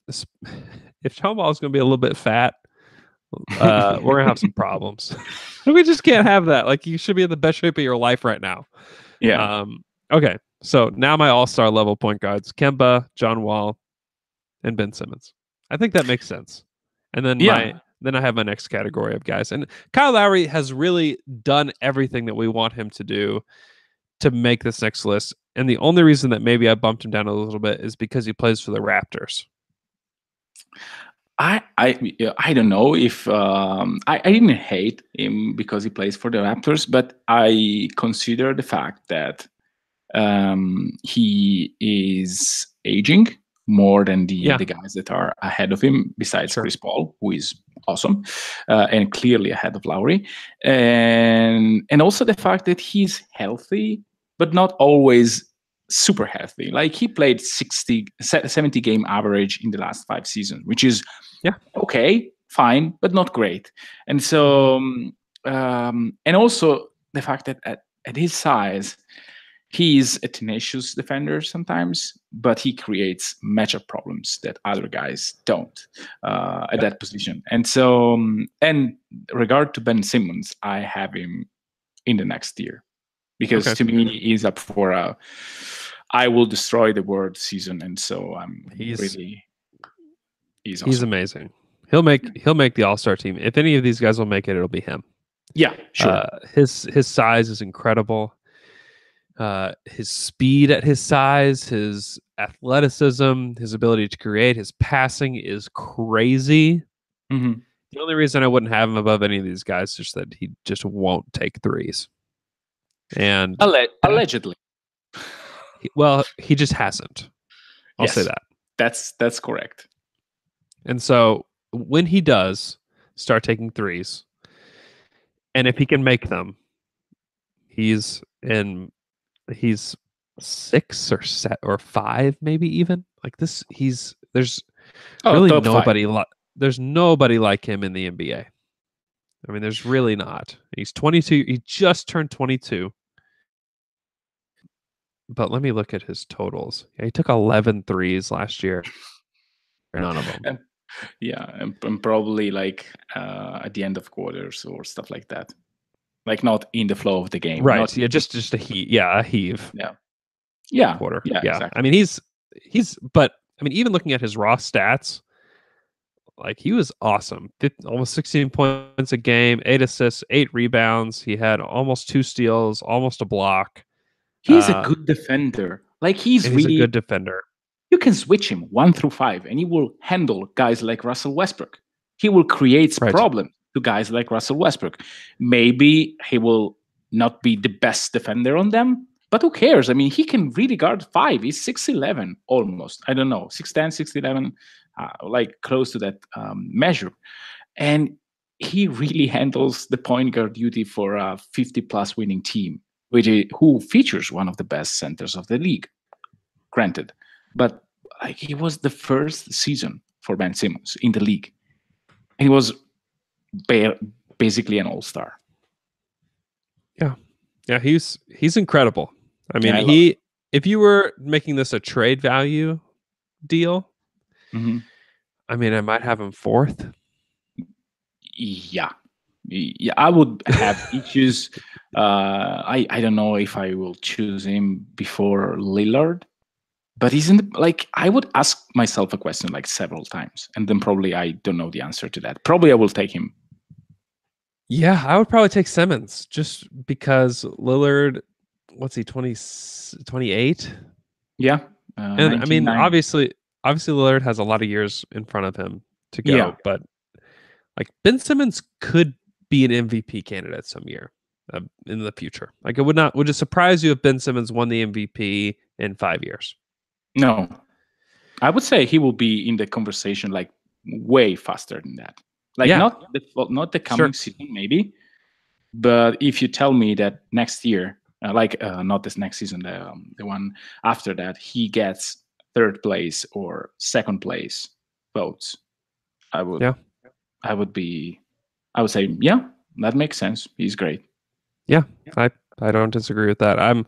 if John Wall is going to be a little bit fat, we're gonna have some problems. We just can't have that. Like you should be in the best shape of your life right now. Yeah. Okay. So now my all-star level point guards: Kemba, John Wall, and Ben Simmons. I think that makes sense. And then then I have my next category of guys. And Kyle Lowry has really done everything that we want him to do to make this next list. And the only reason that maybe I bumped him down a little bit is because he plays for the Raptors. I don't know if I didn't hate him because he plays for the Raptors, but I consider the fact that he is aging more than the guys that are ahead of him, besides Chris Paul, who is awesome and clearly ahead of Lowry, and also the fact that he's healthy, but not always super healthy. Like he played 70 game average in the last 5 seasons, which is okay, fine, but not great. And so, and also the fact that at his size, he's a tenacious defender sometimes, but he creates matchup problems that other guys don't at that position. And so, and regard to Ben Simmons, I have him in the next tier because to me he's up for a I will destroy the world season, and so he's awesome. Amazing. He'll make the All-Star team. If any of these guys will make it, it'll be him. Yeah, sure. His size is incredible. His speed at his size, his athleticism, his ability to create, his passing is crazy. Mm-hmm. The only reason I wouldn't have him above any of these guys is just that he just won't take threes. And allegedly. He just hasn't. I'll say that. That's correct. And so when he does start taking threes, and if he can make them, he's 6 or 5, maybe even like this. There's really nobody there's nobody like him in the NBA. I mean, there's really not. He's 22. He just turned 22. But let me look at his totals. Yeah, he took 11 threes last year. None of them. And probably like at the end of quarters or stuff like that. Like not in the flow of the game. Right. Just a heave. Yeah, a heave. Yeah. Quarter. Yeah. Exactly. I mean, but I mean, even looking at his raw stats, like he was awesome. Almost 16 points a game, 8 assists, 8 rebounds. He had almost 2 steals, almost a block. He's a good defender. Like he's really a good defender. You can switch him 1 through 5, and he will handle guys like Russell Westbrook. He will create problems to guys like Russell Westbrook. Maybe he will not be the best defender on them, but who cares? I mean, he can really guard 5. He's 6'11", almost. I don't know, 6'10", 6'11", like close to that measure. And he really handles the point guard duty for a 50-plus winning team, who features one of the best centers of the league. Granted. But like he was the first season for Ben Simmons in the league. And he was basically an all-star. Yeah, he's incredible. I mean, if you were making this a trade value deal, I mean, I might have him 4th. Yeah, I would have issues. I don't know if I will choose him before Lillard. But I would ask myself a question like several times, and then probably I don't know the answer to that. Probably I will take him. Yeah, I would probably take Simmons just because Lillard, what's he, 28? Yeah. And I mean, obviously Lillard has a lot of years in front of him to go, but like Ben Simmons could be an MVP candidate some year in the future. Like it would it surprise you if Ben Simmons won the MVP in 5 years? No, I would say he will be in the conversation like way faster than that. Like not the coming season maybe, but if you tell me that next year, not this next season, the one after that, he gets third place or second place votes, I would Yeah. I would say, yeah, that makes sense. He's great. Yeah, I don't disagree with that. I'm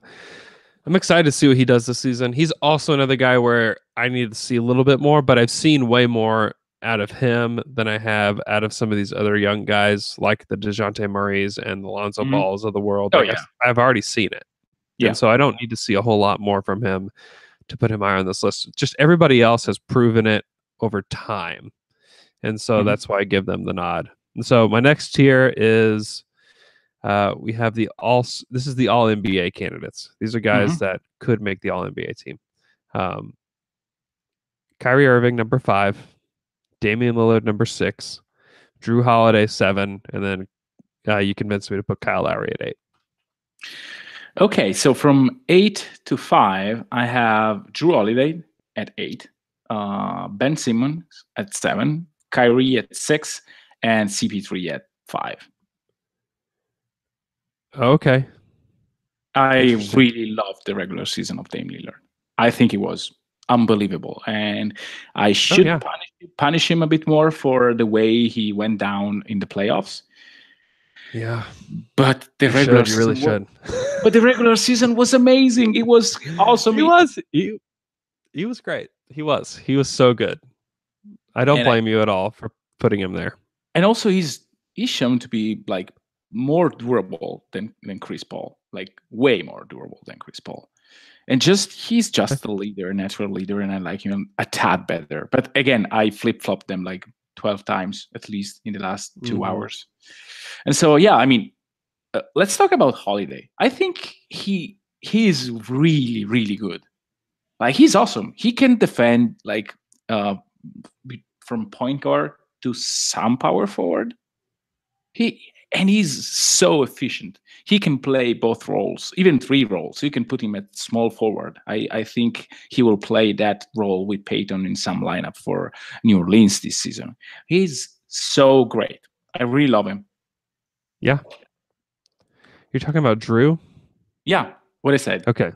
excited to see what he does this season. He's also another guy where I need to see a little bit more, but I've seen way more out of him than I have out of some of these other young guys like the DeJounte Murrays and the Lonzo Balls of the world. Oh, Like yeah. I've already seen it. Yeah. And so I don't need to see a whole lot more from him to put him higher on this list. Just everybody else has proven it over time. And so that's why I give them the nod. And so my next tier is we have this is the all NBA candidates. These are guys that could make the all NBA team. Kyrie Irving, number 5, Damian Lillard, number 6, Drew Holiday, 7, and then you convinced me to put Kyle Lowry at 8. Okay, so from 8 to 5, I have Drew Holiday at 8, Ben Simmons at 7, Kyrie at 6, and CP3 at 5. Okay. I really loved the regular season of Dame Lillard. I think it was unbelievable, and I should punish him a bit more for the way he went down in the playoffs. Yeah, but the regular season really should. But the regular season was amazing. It was awesome. He was great. He was so good. I don't blame you at all for putting him there. And also, he's shown to be like more durable than Chris Paul, like way more durable than Chris Paul. And he's just a leader, a natural leader, and I like him a tad better. But again, I flip-flopped them like 12 times at least in the last 2 hours. And so, yeah, I mean, let's talk about Holiday. I think he is really, really good. Like, he's awesome. He can defend like from point guard to some power forward. He's so efficient. He can play both roles, even 3 roles. You can put him at small forward. I think he will play that role with Peyton in some lineup for New Orleans this season. He's so great. I really love him. Yeah. You're talking about Drew? Yeah, what I said. Okay.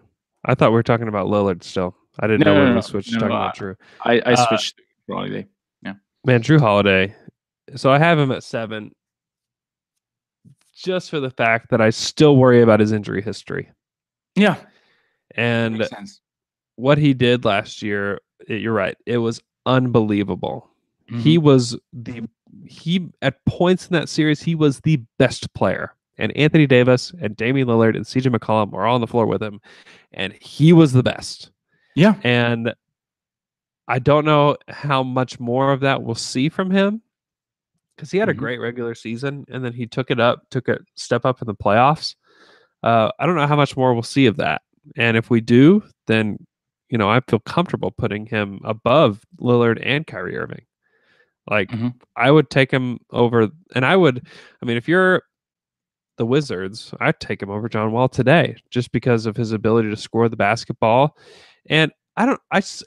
I thought we were talking about Lillard still. I didn't know when we switched to talking about Drew. I switched to Holiday. Yeah. Man, Drew Holiday. So I have him at 7 just for the fact that I still worry about his injury history. Yeah. And what he did last year, you're right. It was unbelievable. He was at points in that series, he was the best player. And Anthony Davis and Damian Lillard and CJ McCollum were all on the floor with him. And he was the best. Yeah. And I don't know how much more of that we'll see from him, because he had a great regular season and then he took a step up in the playoffs. I don't know how much more we'll see of that. And if we do, then, I feel comfortable putting him above Lillard and Kyrie Irving. Like, I would take him over, and if you're the Wizards, I'd take him over John Wall today, just because of his ability to score the basketball. And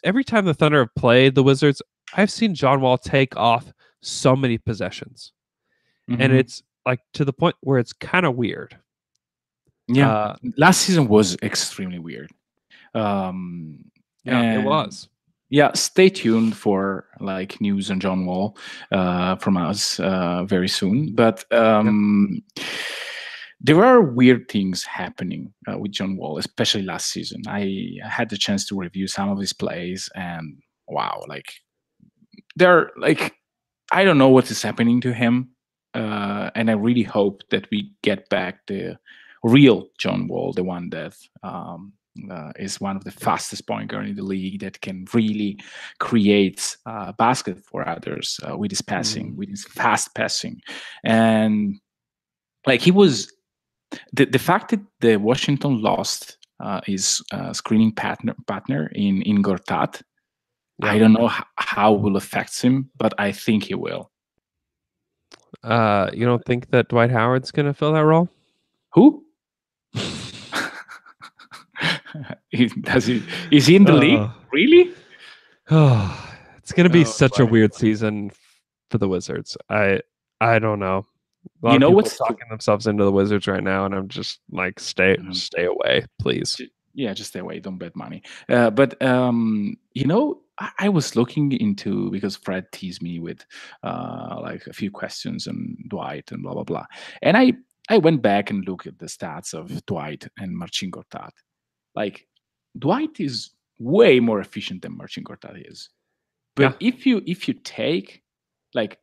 every time the Thunder have played the Wizards, I've seen John Wall take off so many possessions. And it's like to the point where it's kind of weird. Yeah. Last season was extremely weird. It was. Yeah, stay tuned for like news on John Wall from us very soon. But there are weird things happening with John Wall, especially last season. I had the chance to review some of his plays, and wow, like they're like, I don't know what is happening to him, and I really hope that we get back the real John Wall, the one that is one of the fastest point guard in the league, that can really create basket for others with his passing, with his fast passing. And like, he was the fact that the Washington lost his screening partner in Gortat. I don't know how it will affect him, but I think he will. You don't think that Dwight Howard's going to fill that role? Who? Is he in the league? Really? Oh, it's going to be such a weird season for the Wizards. I don't know. A lot of people talking themselves into the Wizards right now, and I'm just like, stay away, please. Yeah, just stay away. Don't bet money. But I was looking into, because Fred teased me with like a few questions on Dwight and blah blah blah, and I went back and looked at the stats of Dwight and Marcin Gortat. Like Dwight is way more efficient than Marcin Gortat is. But if you take like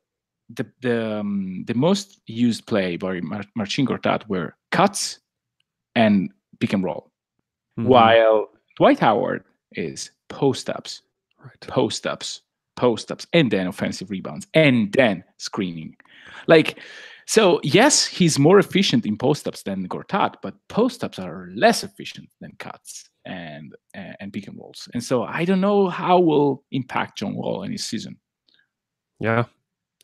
the most used play by Marcin Gortat were cuts and pick and roll, while Dwight Howard is post ups, post ups, and then offensive rebounds, and then screening. Like, so yes, he's more efficient in post ups than Gortat, but post ups are less efficient than cuts and pick and rolls. And so I don't know how will impact John Wall in his season. Yeah,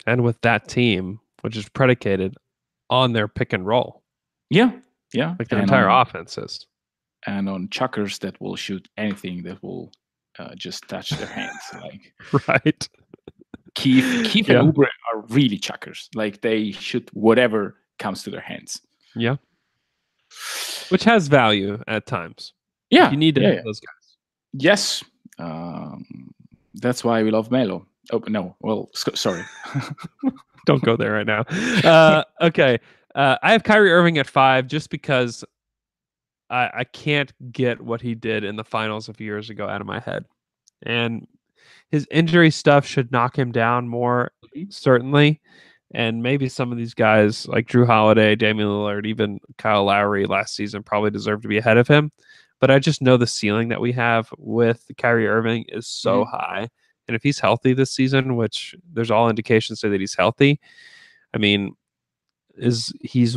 and with that team, which is predicated on their pick and roll. Yeah, like their entire offense is. And on chuckers that will shoot anything that will just touch their hands. Like right. Keith and Oubre are really chuckers. Like they shoot whatever comes to their hands. Yeah. Which has value at times. Yeah. You need to have those guys. Yes. That's why we love Melo. Oh, no. Well, sorry. Don't go there right now. Okay. I have Kyrie Irving at 5 just because I can't get what he did in the finals a few years ago out of my head. And his injury stuff should knock him down more, certainly. And maybe some of these guys like Drew Holiday, Damian Lillard, even Kyle Lowry last season probably deserve to be ahead of him. But I just know the ceiling that we have with Kyrie Irving is so high. And if he's healthy this season, which there's all indications say that he's healthy, I mean, he's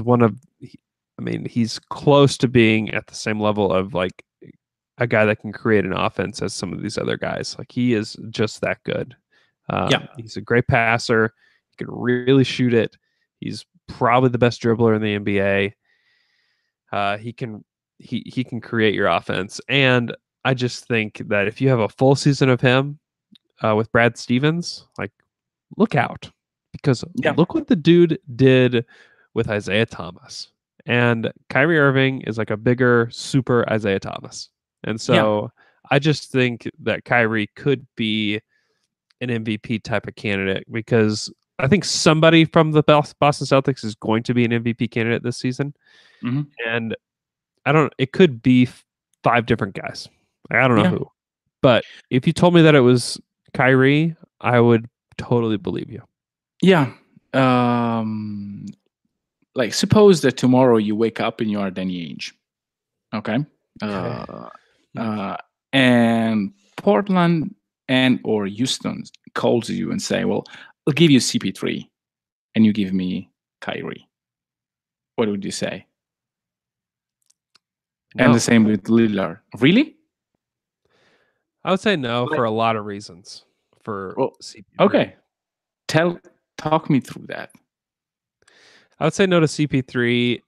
close to being at the same level of like a guy that can create an offense as some of these other guys. Like he is just that good. He's a great passer. He can really shoot it. He's probably the best dribbler in the NBA. He can create your offense. And I just think that if you have a full season of him with Brad Stevens, like look out, because look what the dude did with Isaiah Thomas. And Kyrie Irving is like a bigger super Isaiah Thomas. And so I just think that Kyrie could be an MVP type of candidate, because I think somebody from the Boston Celtics is going to be an MVP candidate this season. And it could be 5 different guys. I don't know who. But if you told me that it was Kyrie, I would totally believe you. Yeah. Like suppose that tomorrow you wake up and you are Danny Ainge. Okay. And Portland or Houston calls you and say, well, I'll give you CP3 and you give me Kyrie. What would you say? No. And the same with Lillard. Really? I would say no for a lot of reasons. CP3. Okay. Talk me through that. I would say no to CP3.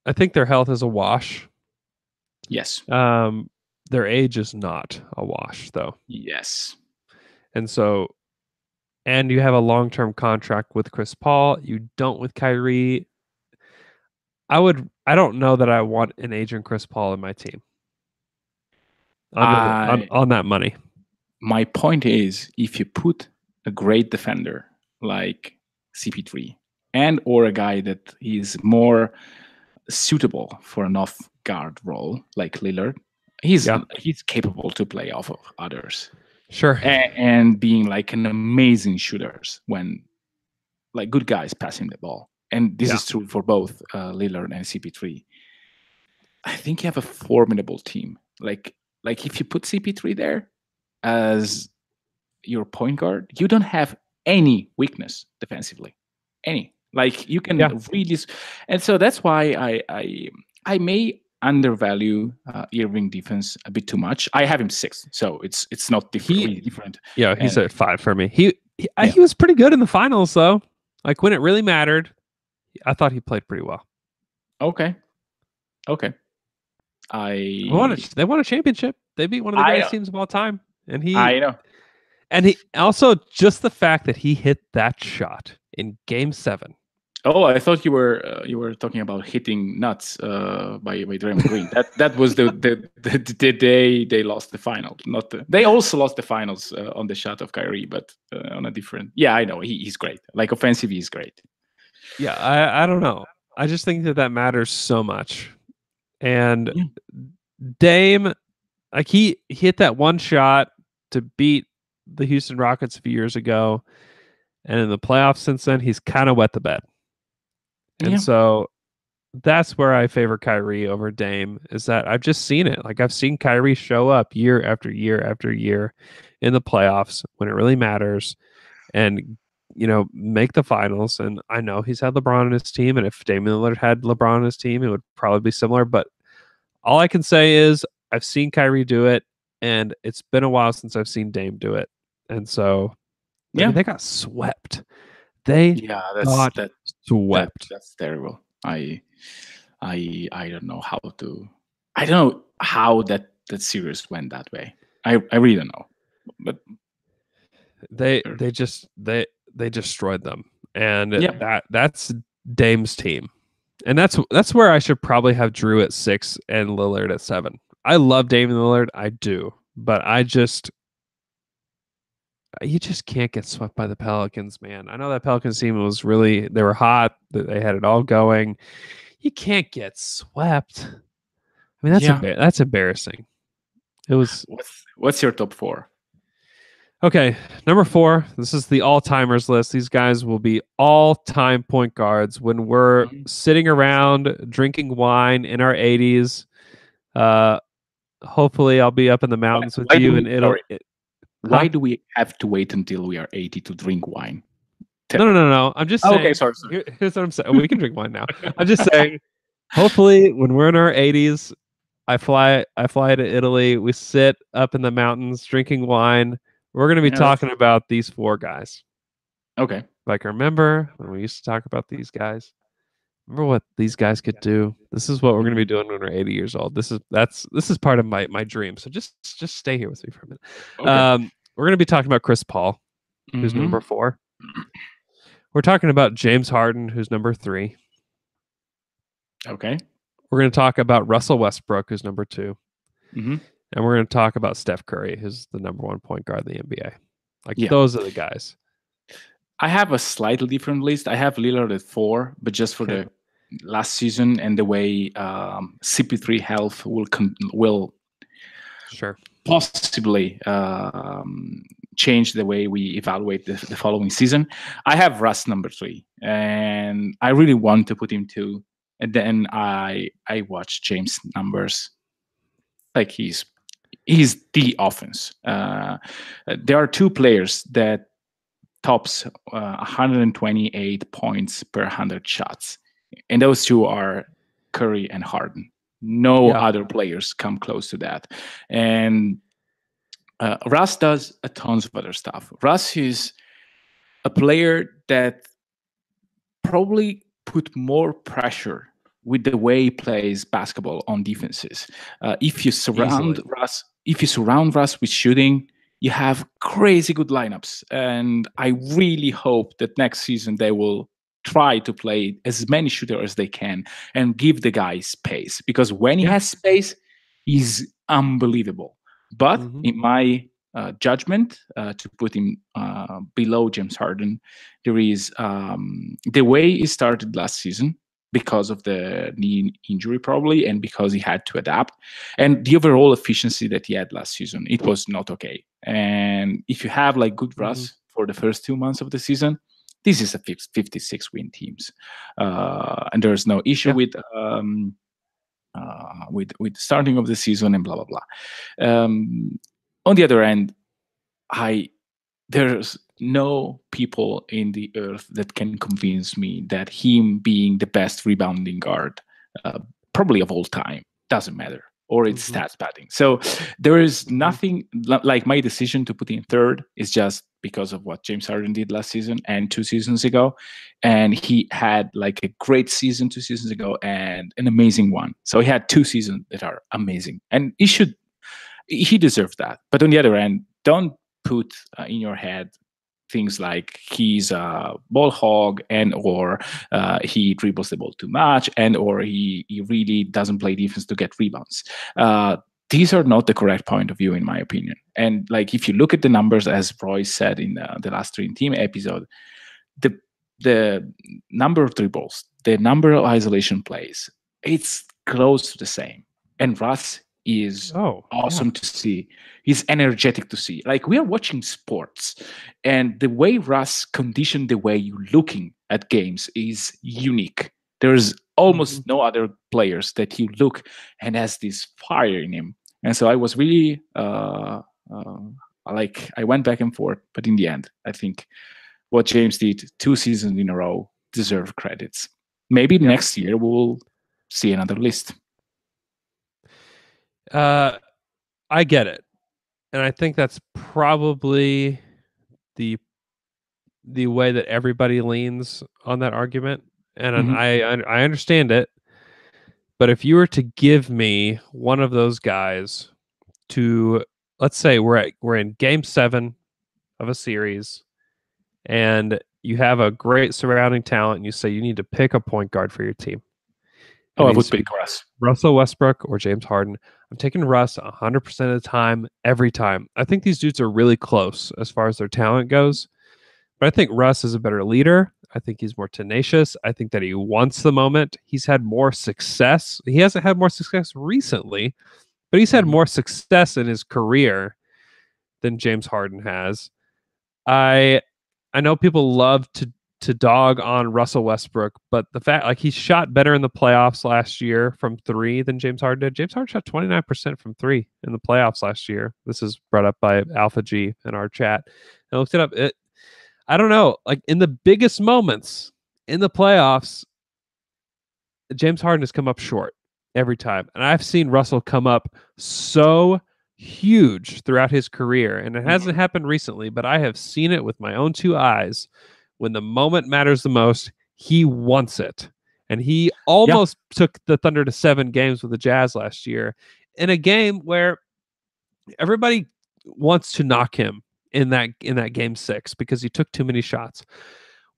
I think their health is a wash. Yes. Their age is not a wash, though. Yes. And you have a long-term contract with Chris Paul. You don't with Kyrie. I don't know that I want an aging Chris Paul in my team. On that money. My point is, if you put a great defender like CP3 and or a guy that is more suitable for an off-guard role like Lillard, he's capable to play off of others. Sure. And being like an amazing shooters when like good guys passing the ball. And this is true for both Lillard and CP3. I think you have a formidable team. Like if you put CP3 there as your point guard, you don't have any weakness defensively. Any. Like you can really, and so that's why I may undervalue Irving defense a bit too much. I have him 6th, so it's not really different. Yeah, he's at 5 for me. He was pretty good in the finals though. Like when it really mattered, I thought he played pretty well. Okay. They won a championship. They beat one of the greatest teams of all time, and I know. And he also, just the fact that he hit that shot in Game 7. Oh, I thought you were talking about hitting nuts by Draymond Green. That was the day they lost the final. Not they also lost the finals on the shot of Kyrie, but on a different. Yeah, I know he's great. Like offensively, he's great. Yeah, I don't know. I just think that matters so much. And Yeah. Dame, like he hit that one shot to beat the Houston Rockets a few years ago, and in the playoffs since then, he's kind of wet the bed. And so that's where I favor Kyrie over Dame, is that I've just seen it. Like I've seen Kyrie show up year after year after year in the playoffs when it really matters and make the finals. And I know he's had LeBron on his team, and if Damian Lillard had LeBron on his team, it would probably be similar. But all I can say is I've seen Kyrie do it, and it's been a while since I've seen Dame do it. And so I mean, they got swept. They got swept. That's terrible. I don't know how to. I don't know how that series went that way. I really don't know. But they destroyed them, and that's Dame's team, and that's where I should probably have Drew at 6 and Lillard at 7. I love Damian Lillard, I do, but you just can't get swept by the Pelicans, man. I know that Pelicans team they were hot, they had it all going. You can't get swept. I mean, that's embarrassing. It was. What's your top 4? Okay, number 4. This is the all-timers list. These guys will be all-time point guards when we're sitting around drinking wine in our 80s. Hopefully, I'll be up in the mountains with you in Italy. Why do we have to wait until we are 80 to drink wine? No. I'm just saying. Okay, sorry. Here's what I'm saying. We can drink wine now. I'm just saying. Hopefully, when we're in our 80s, I fly to Italy. We sit up in the mountains drinking wine. We're going to be talking about these 4 guys. Okay. Like, remember when we used to talk about these guys? Remember what these guys could do? This is what we're going to be doing when we're 80 years old. This is part of my dream. So just stay here with me for a minute. Okay. We're going to be talking about Chris Paul, who's number 4. We're talking about James Harden, who's number 3. Okay. We're going to talk about Russell Westbrook, who's number 2. And we're going to talk about Steph Curry, who's the number 1 point guard in the NBA. Those are the guys. I have a slightly different list. I have Lillard at 4, but just for the last season and the way CP3 health will possibly change the way we evaluate the following season. I have Russ number 3, and I really want to put him 2. And then I watch James' numbers. Like he's the offense. There are 2 players that tops 128 points per 100 shots, and those 2 are Curry and Harden. No other players come close to that. And Russ does a tons of other stuff. Russ is a player that probably put more pressure with the way he plays basketball on defenses. If you surround Russ with shooting, you have crazy good lineups. And I really hope that next season they will try to play as many shooters as they can and give the guy space, because when he has space, he's unbelievable. But in my judgment, to put him below James Harden, there is the way he started last season, because of the knee injury probably, and because he had to adapt, and the overall efficiency that he had last season, it was not okay. And if you have like good Russ for the first 2 months of the season, this is a 56 win teams, and there's no issue with the starting of the season and blah blah blah. On the other end, there's no people in the earth that can convince me that him being the best rebounding guard, probably of all time, doesn't matter, or it's stats padding. So there is nothing like my decision to put in 3rd is just because of what James Harden did last season and 2 seasons ago. And he had like a great season 2 seasons ago and an amazing one. So he had 2 seasons that are amazing, and he deserves that. But on the other end, don't put in your head things like he's a ball hog, and or he dribbles the ball too much, and or he really doesn't play defense to get rebounds. These are not the correct point of view, in my opinion. And like, if you look at the numbers, as Royce said in the last Dream Team episode, the number of dribbles, the number of isolation plays, it's close to the same. And Russ is awesome to see. He's energetic to see. Like, we are watching sports, and the way Russ conditioned the way you're looking at games is unique. There's almost no other players that you look and has this fire in him. And so I was really like, I went back and forth, but in the end, I think what James did 2 seasons in a row deserve credits. Maybe next year we'll see another list. I get it, and I think that's probably the way that everybody leans on that argument, and I understand it. But if you were to give me one of those guys to, let's say we're in Game 7 of a series, and you have a great surrounding talent, and you say you need to pick a point guard for your team. I would pick Russ. Russell Westbrook or James Harden. I'm taking Russ 100% of the time, every time. I think these dudes are really close as far as their talent goes. But I think Russ is a better leader. I think he's more tenacious. I think that he wants the moment. He's had more success. He hasn't had more success recently, but he's had more success in his career than James Harden has. I know people love to dog on Russell Westbrook, but the fact, like, he shot better in the playoffs last year from 3 than James Harden did. James Harden shot 29% from 3 in the playoffs last year. This is brought up by Alpha G in our chat. I looked it up. I don't know, like, in the biggest moments in the playoffs, James Harden has come up short every time. And I've seen Russell come up so huge throughout his career. And it hasn't happened recently, but I have seen it with my own 2 eyes. When the moment matters the most, he wants it. And he almost took the Thunder to 7 games with the Jazz last year, in a game where everybody wants to knock him in that Game 6 because he took too many shots.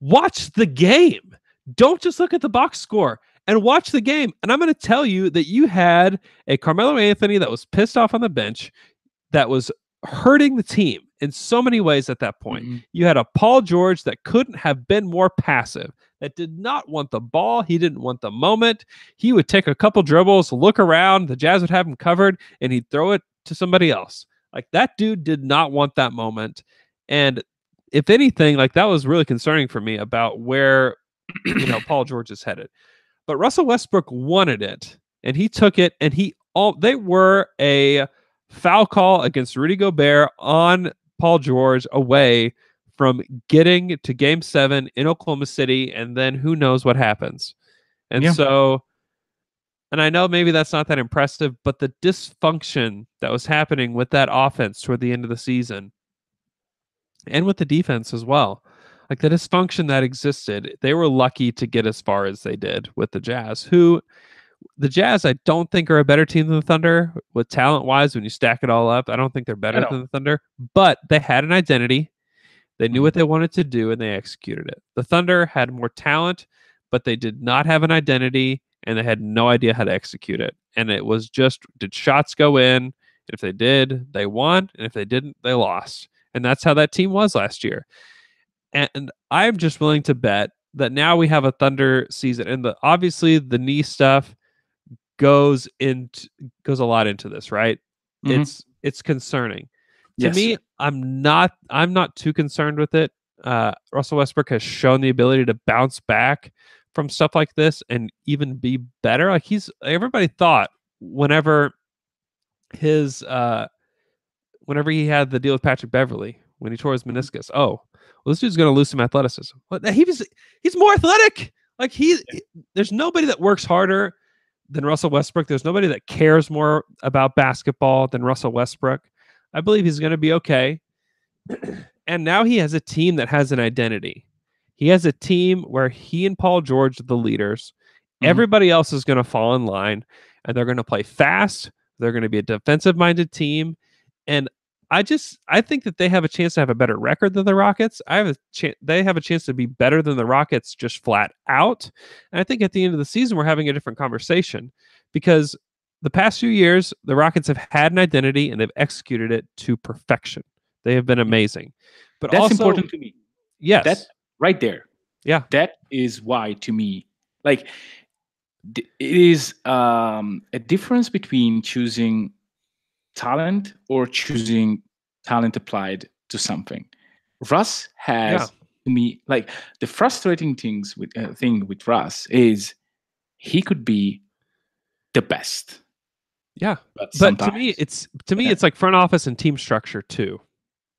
Watch the game. Don't just look at the box score, and watch the game. And I'm going to tell you that you had a Carmelo Anthony that was pissed off on the bench, that was hurting the team in so many ways at that point. You had a Paul George that couldn't have been more passive, that did not want the ball. He didn't want the moment. He would take a couple dribbles, look around, the Jazz would have him covered, and he'd throw it to somebody else. Like, that dude did not want that moment. And if anything, like, that was really concerning for me about where Paul George is headed. But Russell Westbrook wanted it, and he took it, and they were a foul call against Rudy Gobert on Paul George away from getting to Game 7 in Oklahoma City, and then who knows what happens. And so, and I know maybe that's not that impressive, but the dysfunction that was happening with that offense toward the end of the season, and with the defense as well, like, the dysfunction that existed, they were lucky to get as far as they did with the Jazz, the Jazz, I don't think, are a better team than the Thunder with talent-wise. When you stack it all up, I don't think they're better than the Thunder, but they had an identity. They knew what they wanted to do, and they executed it. The Thunder had more talent, but they did not have an identity, and they had no idea how to execute it. And it was just, did shots go in? And if they did, they won, and if they didn't, they lost. And that's how that team was last year. And I'm just willing to bet that now we have a Thunder season, and obviously the knee stuff goes a lot into this, right? It's concerning. To me, I'm not too concerned with it. Russell Westbrook has shown the ability to bounce back from stuff like this and even be better. Like, everybody thought whenever whenever he had the deal with Patrick Beverley, when he tore his meniscus, this dude's going to lose some athleticism. But he's more athletic. Like, there's nobody that works harder than Russell Westbrook. There's nobody that cares more about basketball than Russell Westbrook. I believe he's going to be okay. And now he has a team that has an identity. He has a team where he and Paul George are the leaders. Everybody else is going to fall in line, and they're going to play fast. They're going to be a defensive-minded team. And I think that they have a chance to have a better record than the Rockets. They have a chance to be better than the Rockets just flat out. And I think at the end of the season we're having a different conversation because the past few years the Rockets have had an identity and they've executed it to perfection. They have been amazing. But that's also important to me. Yes. That right there. Yeah. That is why to me, like it is a difference between choosing talent or choosing talent applied to something. Russ has to me, like the frustrating thing with Russ is he could be the best. Yeah, but to me, it's like front office and team structure too.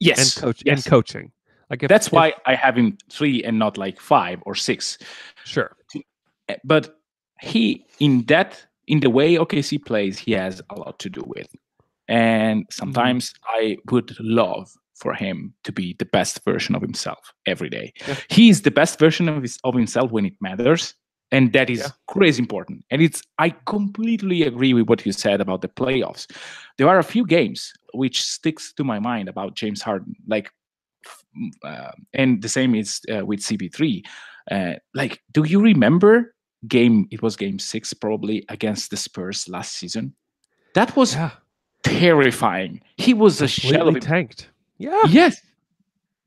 Yes, and coaching. Like that's why I have him 3 and not like 5 or 6. Sure, but he in the way OKC plays, he has a lot to do with. And sometimes I would love for him to be the best version of himself every day. Yeah. He's the best version of himself when it matters. And that is crazy important. And I completely agree with what you said about the playoffs. There are a few games which sticks to my mind about James Harden. Like, and the same is with CP3. Like, do you remember it was game 6 probably against the Spurs last season? That was terrifying. He was a shell of tanked. Yeah. Yes.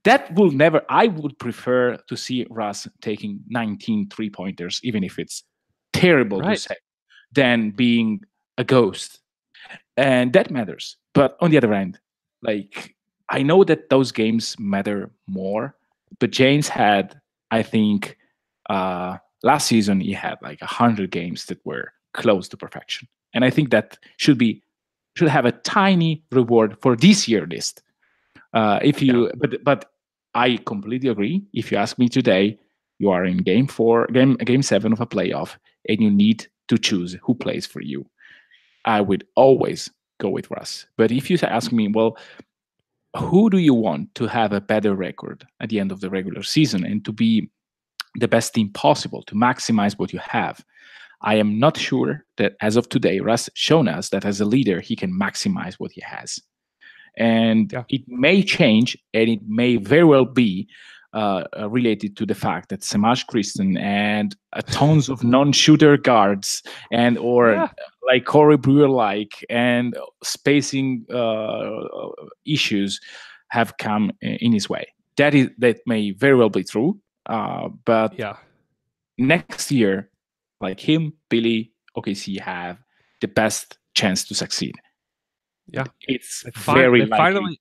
That will never. I would prefer to see Russ taking 19 3-pointers, even if it's terrible to say, than being a ghost. And that matters. But on the other hand, like I know that those games matter more. But James had, I think, last season he had like 100 games that were close to perfection, and I think that should have a tiny reward for this year list. But I completely agree. If you ask me today, you are in game 7 of a playoff, and you need to choose who plays for you. I would always go with Russ. But if you ask me, well, who do you want to have a better record at the end of the regular season and to be the best team possible, to maximize what you have? I am not sure that as of today, Russ shown us that as a leader, he can maximize what he has. And it may change, and it may very well be related to the fact that Semaj Christon and tons of non-shooter guards or like Corey Brewer and spacing issues have come in his way. That may very well be true. But next year, like him, Billy, OKC have the best chance to succeed. Yeah, it's very likely. Finally,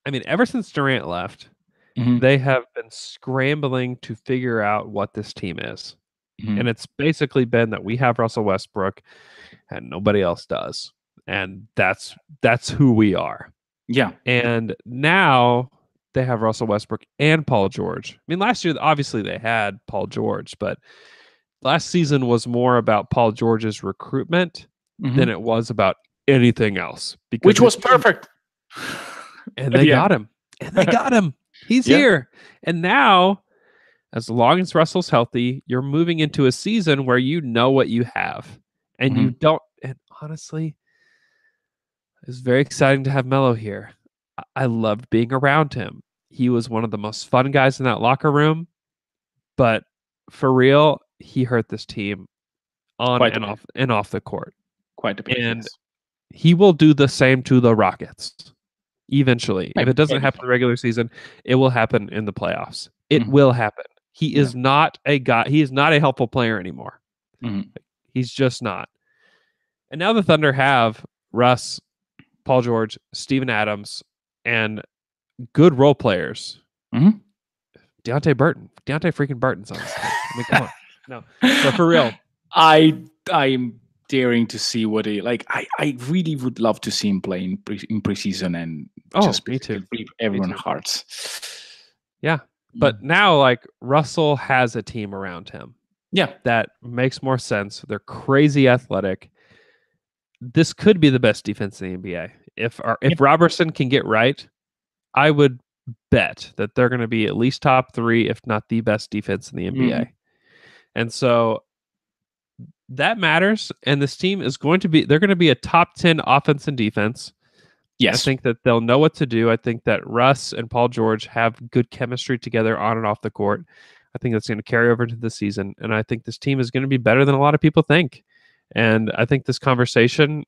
I mean, ever since Durant left, they have been scrambling to figure out what this team is. And it's basically been that we have Russell Westbrook and nobody else does. And that's who we are. Yeah. And now they have Russell Westbrook and Paul George. I mean, last year, obviously they had Paul George, but last season was more about Paul George's recruitment than it was about anything else. Which was perfect. And they got him. He's here. And now, as long as Russell's healthy, you're moving into a season where you know what you have. And you don't. And honestly, it's very exciting to have Melo here. I loved being around him. He was one of the most fun guys in that locker room. But for real, he hurt this team on and off the court. Quite a bit. And he will do the same to the Rockets eventually. If it doesn't happen in the regular season, it will happen in the playoffs. It will happen. He is not a guy. He is not a helpful player anymore. He's just not. And now the Thunder have Russ, Paul George, Steven Adams, and good role players. Deontay freaking Burton's on this team. I mean, come on. No, but for real, I'm daring to see what he like. I really would love to see him play in preseason and just me too. Rip everyone's hearts. Yeah, but now like Russell has a team around him. Yeah, that makes more sense. They're crazy athletic. This could be the best defense in the NBA. If Robertson can get right, I would bet that they're going to be at least top 3, if not the best defense in the NBA. And so that matters. And this team is they're going to be a top 10 offense and defense. Yes. I think that they'll know what to do. I think that Russ and Paul George have good chemistry together on and off the court. I think that's going to carry over into the season. And I think this team is going to be better than a lot of people think. And I think this conversation,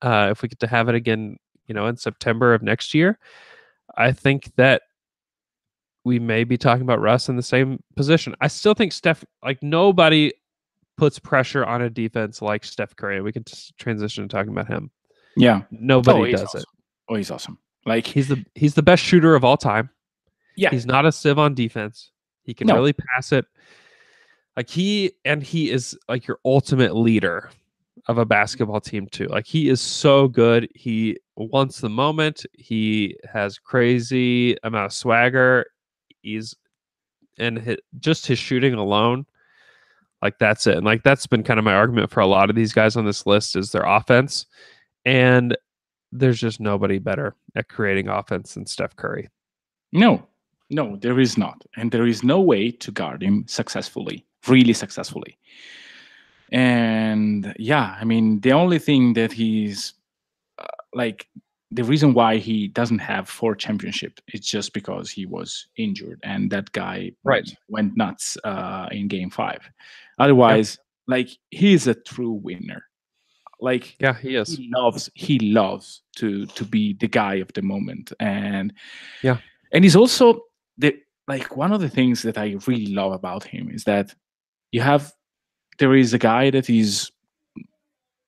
if we get to have it again, in September of next year, I think that we may be talking about Russ in the same position. I still think Steph, like nobody puts pressure on a defense like Steph Curry. We can just transition to talking about him. Yeah. Nobody does awesome. it. Oh, he's awesome. Like he's the best shooter of all time. Yeah. He's not a sieve on defense. He can really pass it. Like he is like your ultimate leader of a basketball team too. Like he is so good. He wants the moment. He has crazy amount of swagger. Just his shooting alone, like that's it. And like that's been kind of my argument for a lot of these guys on this list is their offense. And there's just nobody better at creating offense than Steph Curry. No, there is not. And there is no way to guard him successfully, really successfully. And yeah, I mean, the only thing that he's like, the reason why he doesn't have 4 championships is just because he was injured and that guy went nuts in game 5. Otherwise, like he's a true winner. Like yeah, he is. He loves to be the guy of the moment. And yeah. And he's also one of the things that I really love about him is that there is a guy that is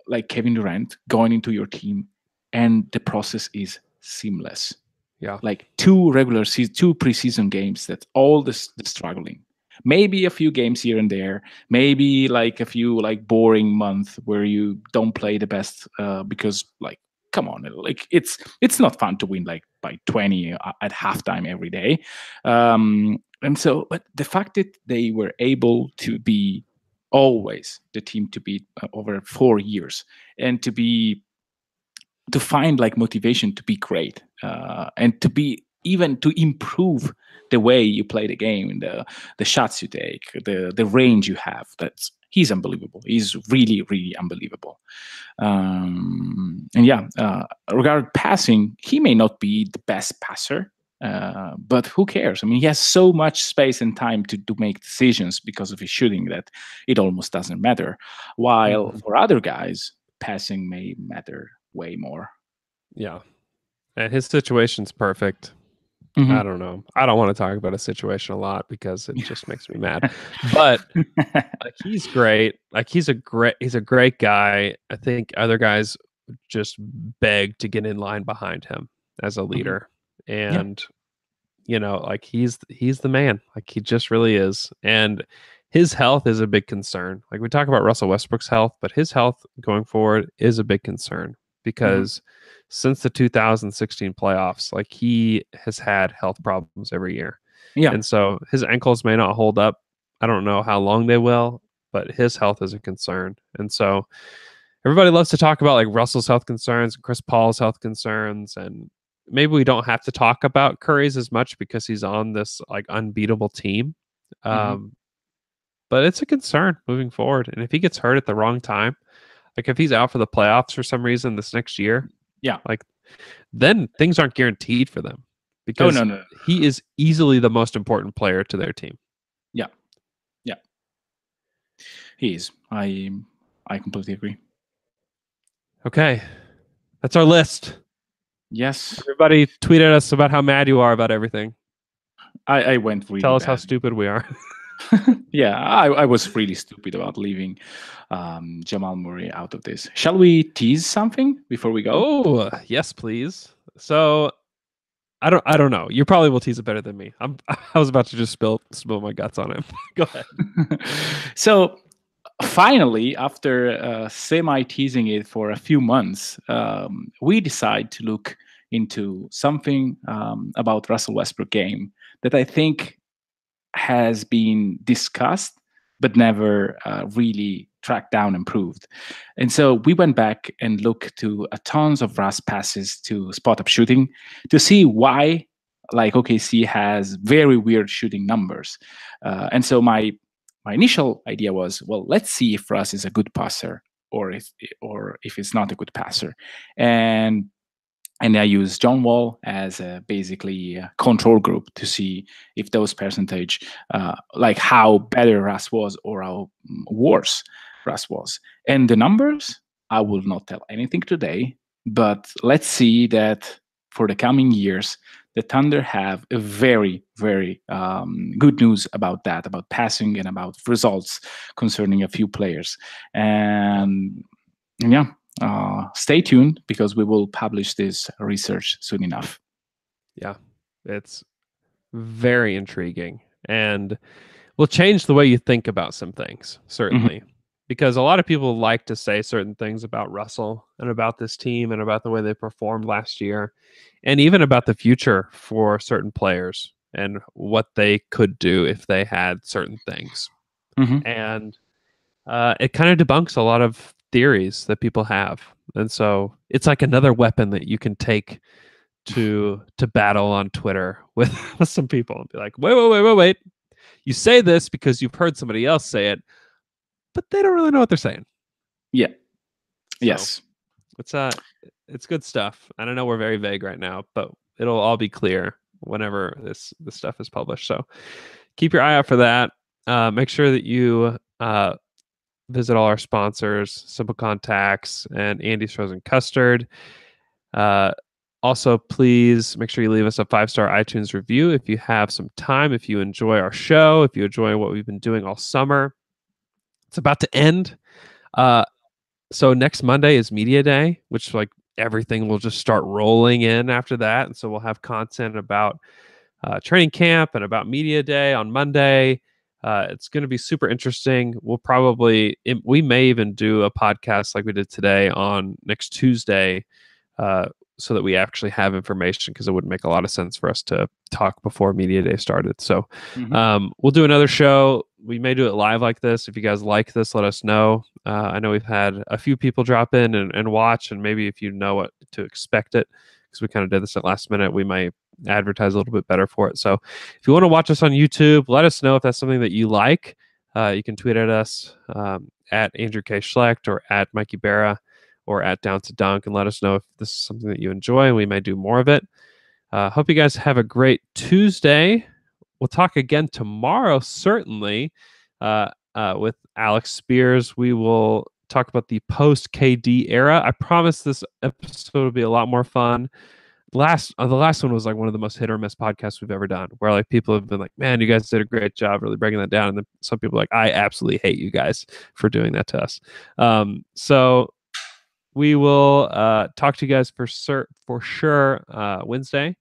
like Kevin Durant going into your team and the process is seamless. Yeah. Like 2 preseason games, that's all the struggling. Maybe a few games here and there, maybe like a few like boring months where you don't play the best because like, come on, like it's not fun to win like by 20 at halftime every day. And so, but the fact that they were able to be always the team to beat over 4 years and to find like motivation to be great and to be even to improve the way you play the game, the shots you take, the range you have. He's unbelievable. He's really, really unbelievable. And yeah, regarding passing, he may not be the best passer, but who cares? I mean, he has so much space and time to make decisions because of his shooting that it almost doesn't matter. While for other guys, passing may matter way more. Yeah. And his situation's perfect. I don't know. I don't want to talk about a situation a lot because it just makes me mad. But like, he's great. Like he's a great guy. I think other guys just beg to get in line behind him as a leader. And like he's the man. Like he just really is. And his health is a big concern. Like we talk about Russell Westbrook's health, but his health going forward is a big concern because since the 2016 playoffs, like he has had health problems every year. Yeah. And so his ankles may not hold up. I don't know how long they will, but his health is a concern. And so everybody loves to talk about like Russell's health concerns and Chris Paul's health concerns. And maybe we don't have to talk about Curry's as much because he's on this like unbeatable team. But it's a concern moving forward. And if he gets hurt at the wrong time, like if he's out for the playoffs for some reason this next year, like then things aren't guaranteed for them because he is easily the most important player to their team. Yeah. He is. I completely agree. Okay. That's our list. Yes. Everybody tweet at us about how mad you are about everything. I went really Tell us bad. how stupid we are. Yeah, I was really stupid about leaving Jamal Murray out of this. Shall we tease something before we go? Oh, yes, please. So I don't know. You probably will tease it better than me. I was about to just spill my guts on him. Go ahead. So finally, after semi-teasing it for a few months, we decide to look into something about Russell Westbrook game that I think has been discussed but never really tracked down and proved. And so we went back and looked to tons of Russ passes to spot-up shooting to see why like OKC has very weird shooting numbers. And so my initial idea was, well, let's see if Russ is a good passer or if it's not a good passer. And And I use John Wall as basically a control group to see if those percentage, like how better Russ was or how worse Russ was. And the numbers, I will not tell anything today, but let's see that for the coming years, the Thunder have a very, very good news about that, about passing and about results concerning a few players. And yeah, stay tuned because we will publish this research soon enough. Yeah, it's very intriguing and will change the way you think about some things, certainly. Mm-hmm. Because a lot of people like to say certain things about Russell and about this team and about the way they performed last year, and even about the future for certain players and what they could do if they had certain things. Mm-hmm. And it kind of debunks a lot of theories that people have. And so it's like another weapon that you can take to battle on Twitter with some people and be like, wait. You say this because you've heard somebody else say it, but they don't really know what they're saying. Yeah. So yes. It's good stuff. I don't know, we're very vague right now, but it'll all be clear whenever this stuff is published. So keep your eye out for that. Make sure that you visit all our sponsors, Simple Contacts and Andy's Frozen Custard. Also, please make sure you leave us a 5-star iTunes review if you have some time, if you enjoy our show, if you enjoy what we've been doing all summer. It's about to end. So next Monday is Media Day, which like everything will just start rolling in after that. And so we'll have content about training camp and about Media Day on Monday. It's going to be super interesting. We may even do a podcast like we did today on next Tuesday, so that we actually have information, because it wouldn't make a lot of sense for us to talk before Media Day started. So we'll do another show. We may do it live like this. If you guys like this, let us know. I know we've had a few people drop in and watch, and maybe if you know what to expect it, because we kind of did this at last minute, we might advertise a little bit better for it. So if you want to watch us on YouTube, let us know if that's something that you like. You can tweet at us at Andrew K. Schlecht or at Mikey Berra or at Down to Dunk, and let us know if this is something that you enjoy, and we may do more of it. Hope you guys have a great Tuesday. We'll talk again tomorrow, certainly, with Alex Spears. We will talk about the post-KD era. I promise this episode will be a lot more fun. The last one was like one of the most hit or miss podcasts we've ever done, where like people have been like, man, you guys did a great job really breaking that down. And then some people are like, I absolutely hate you guys for doing that to us. So we will talk to you guys for sure Wednesday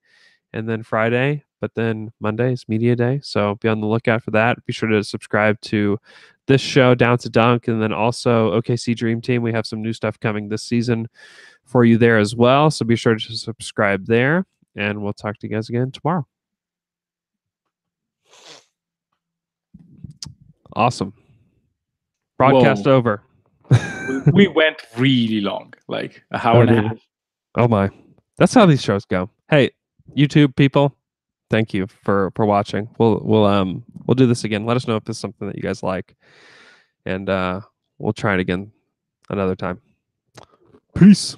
and then Friday, but then Monday is Media Day. So be on the lookout for that. Be sure to subscribe to this show, Down to Dunk, and then also OKC Dream Team. We have some new stuff coming this season for you there as well. So be sure to subscribe there, and we'll talk to you guys again tomorrow. Awesome. Broadcast over. We went really long, like an hour and a half. Oh my. That's how these shows go. Hey, YouTube people, thank you for watching. We'll do this again. Let us know if this is something that you guys like, and we'll try it again another time. Peace.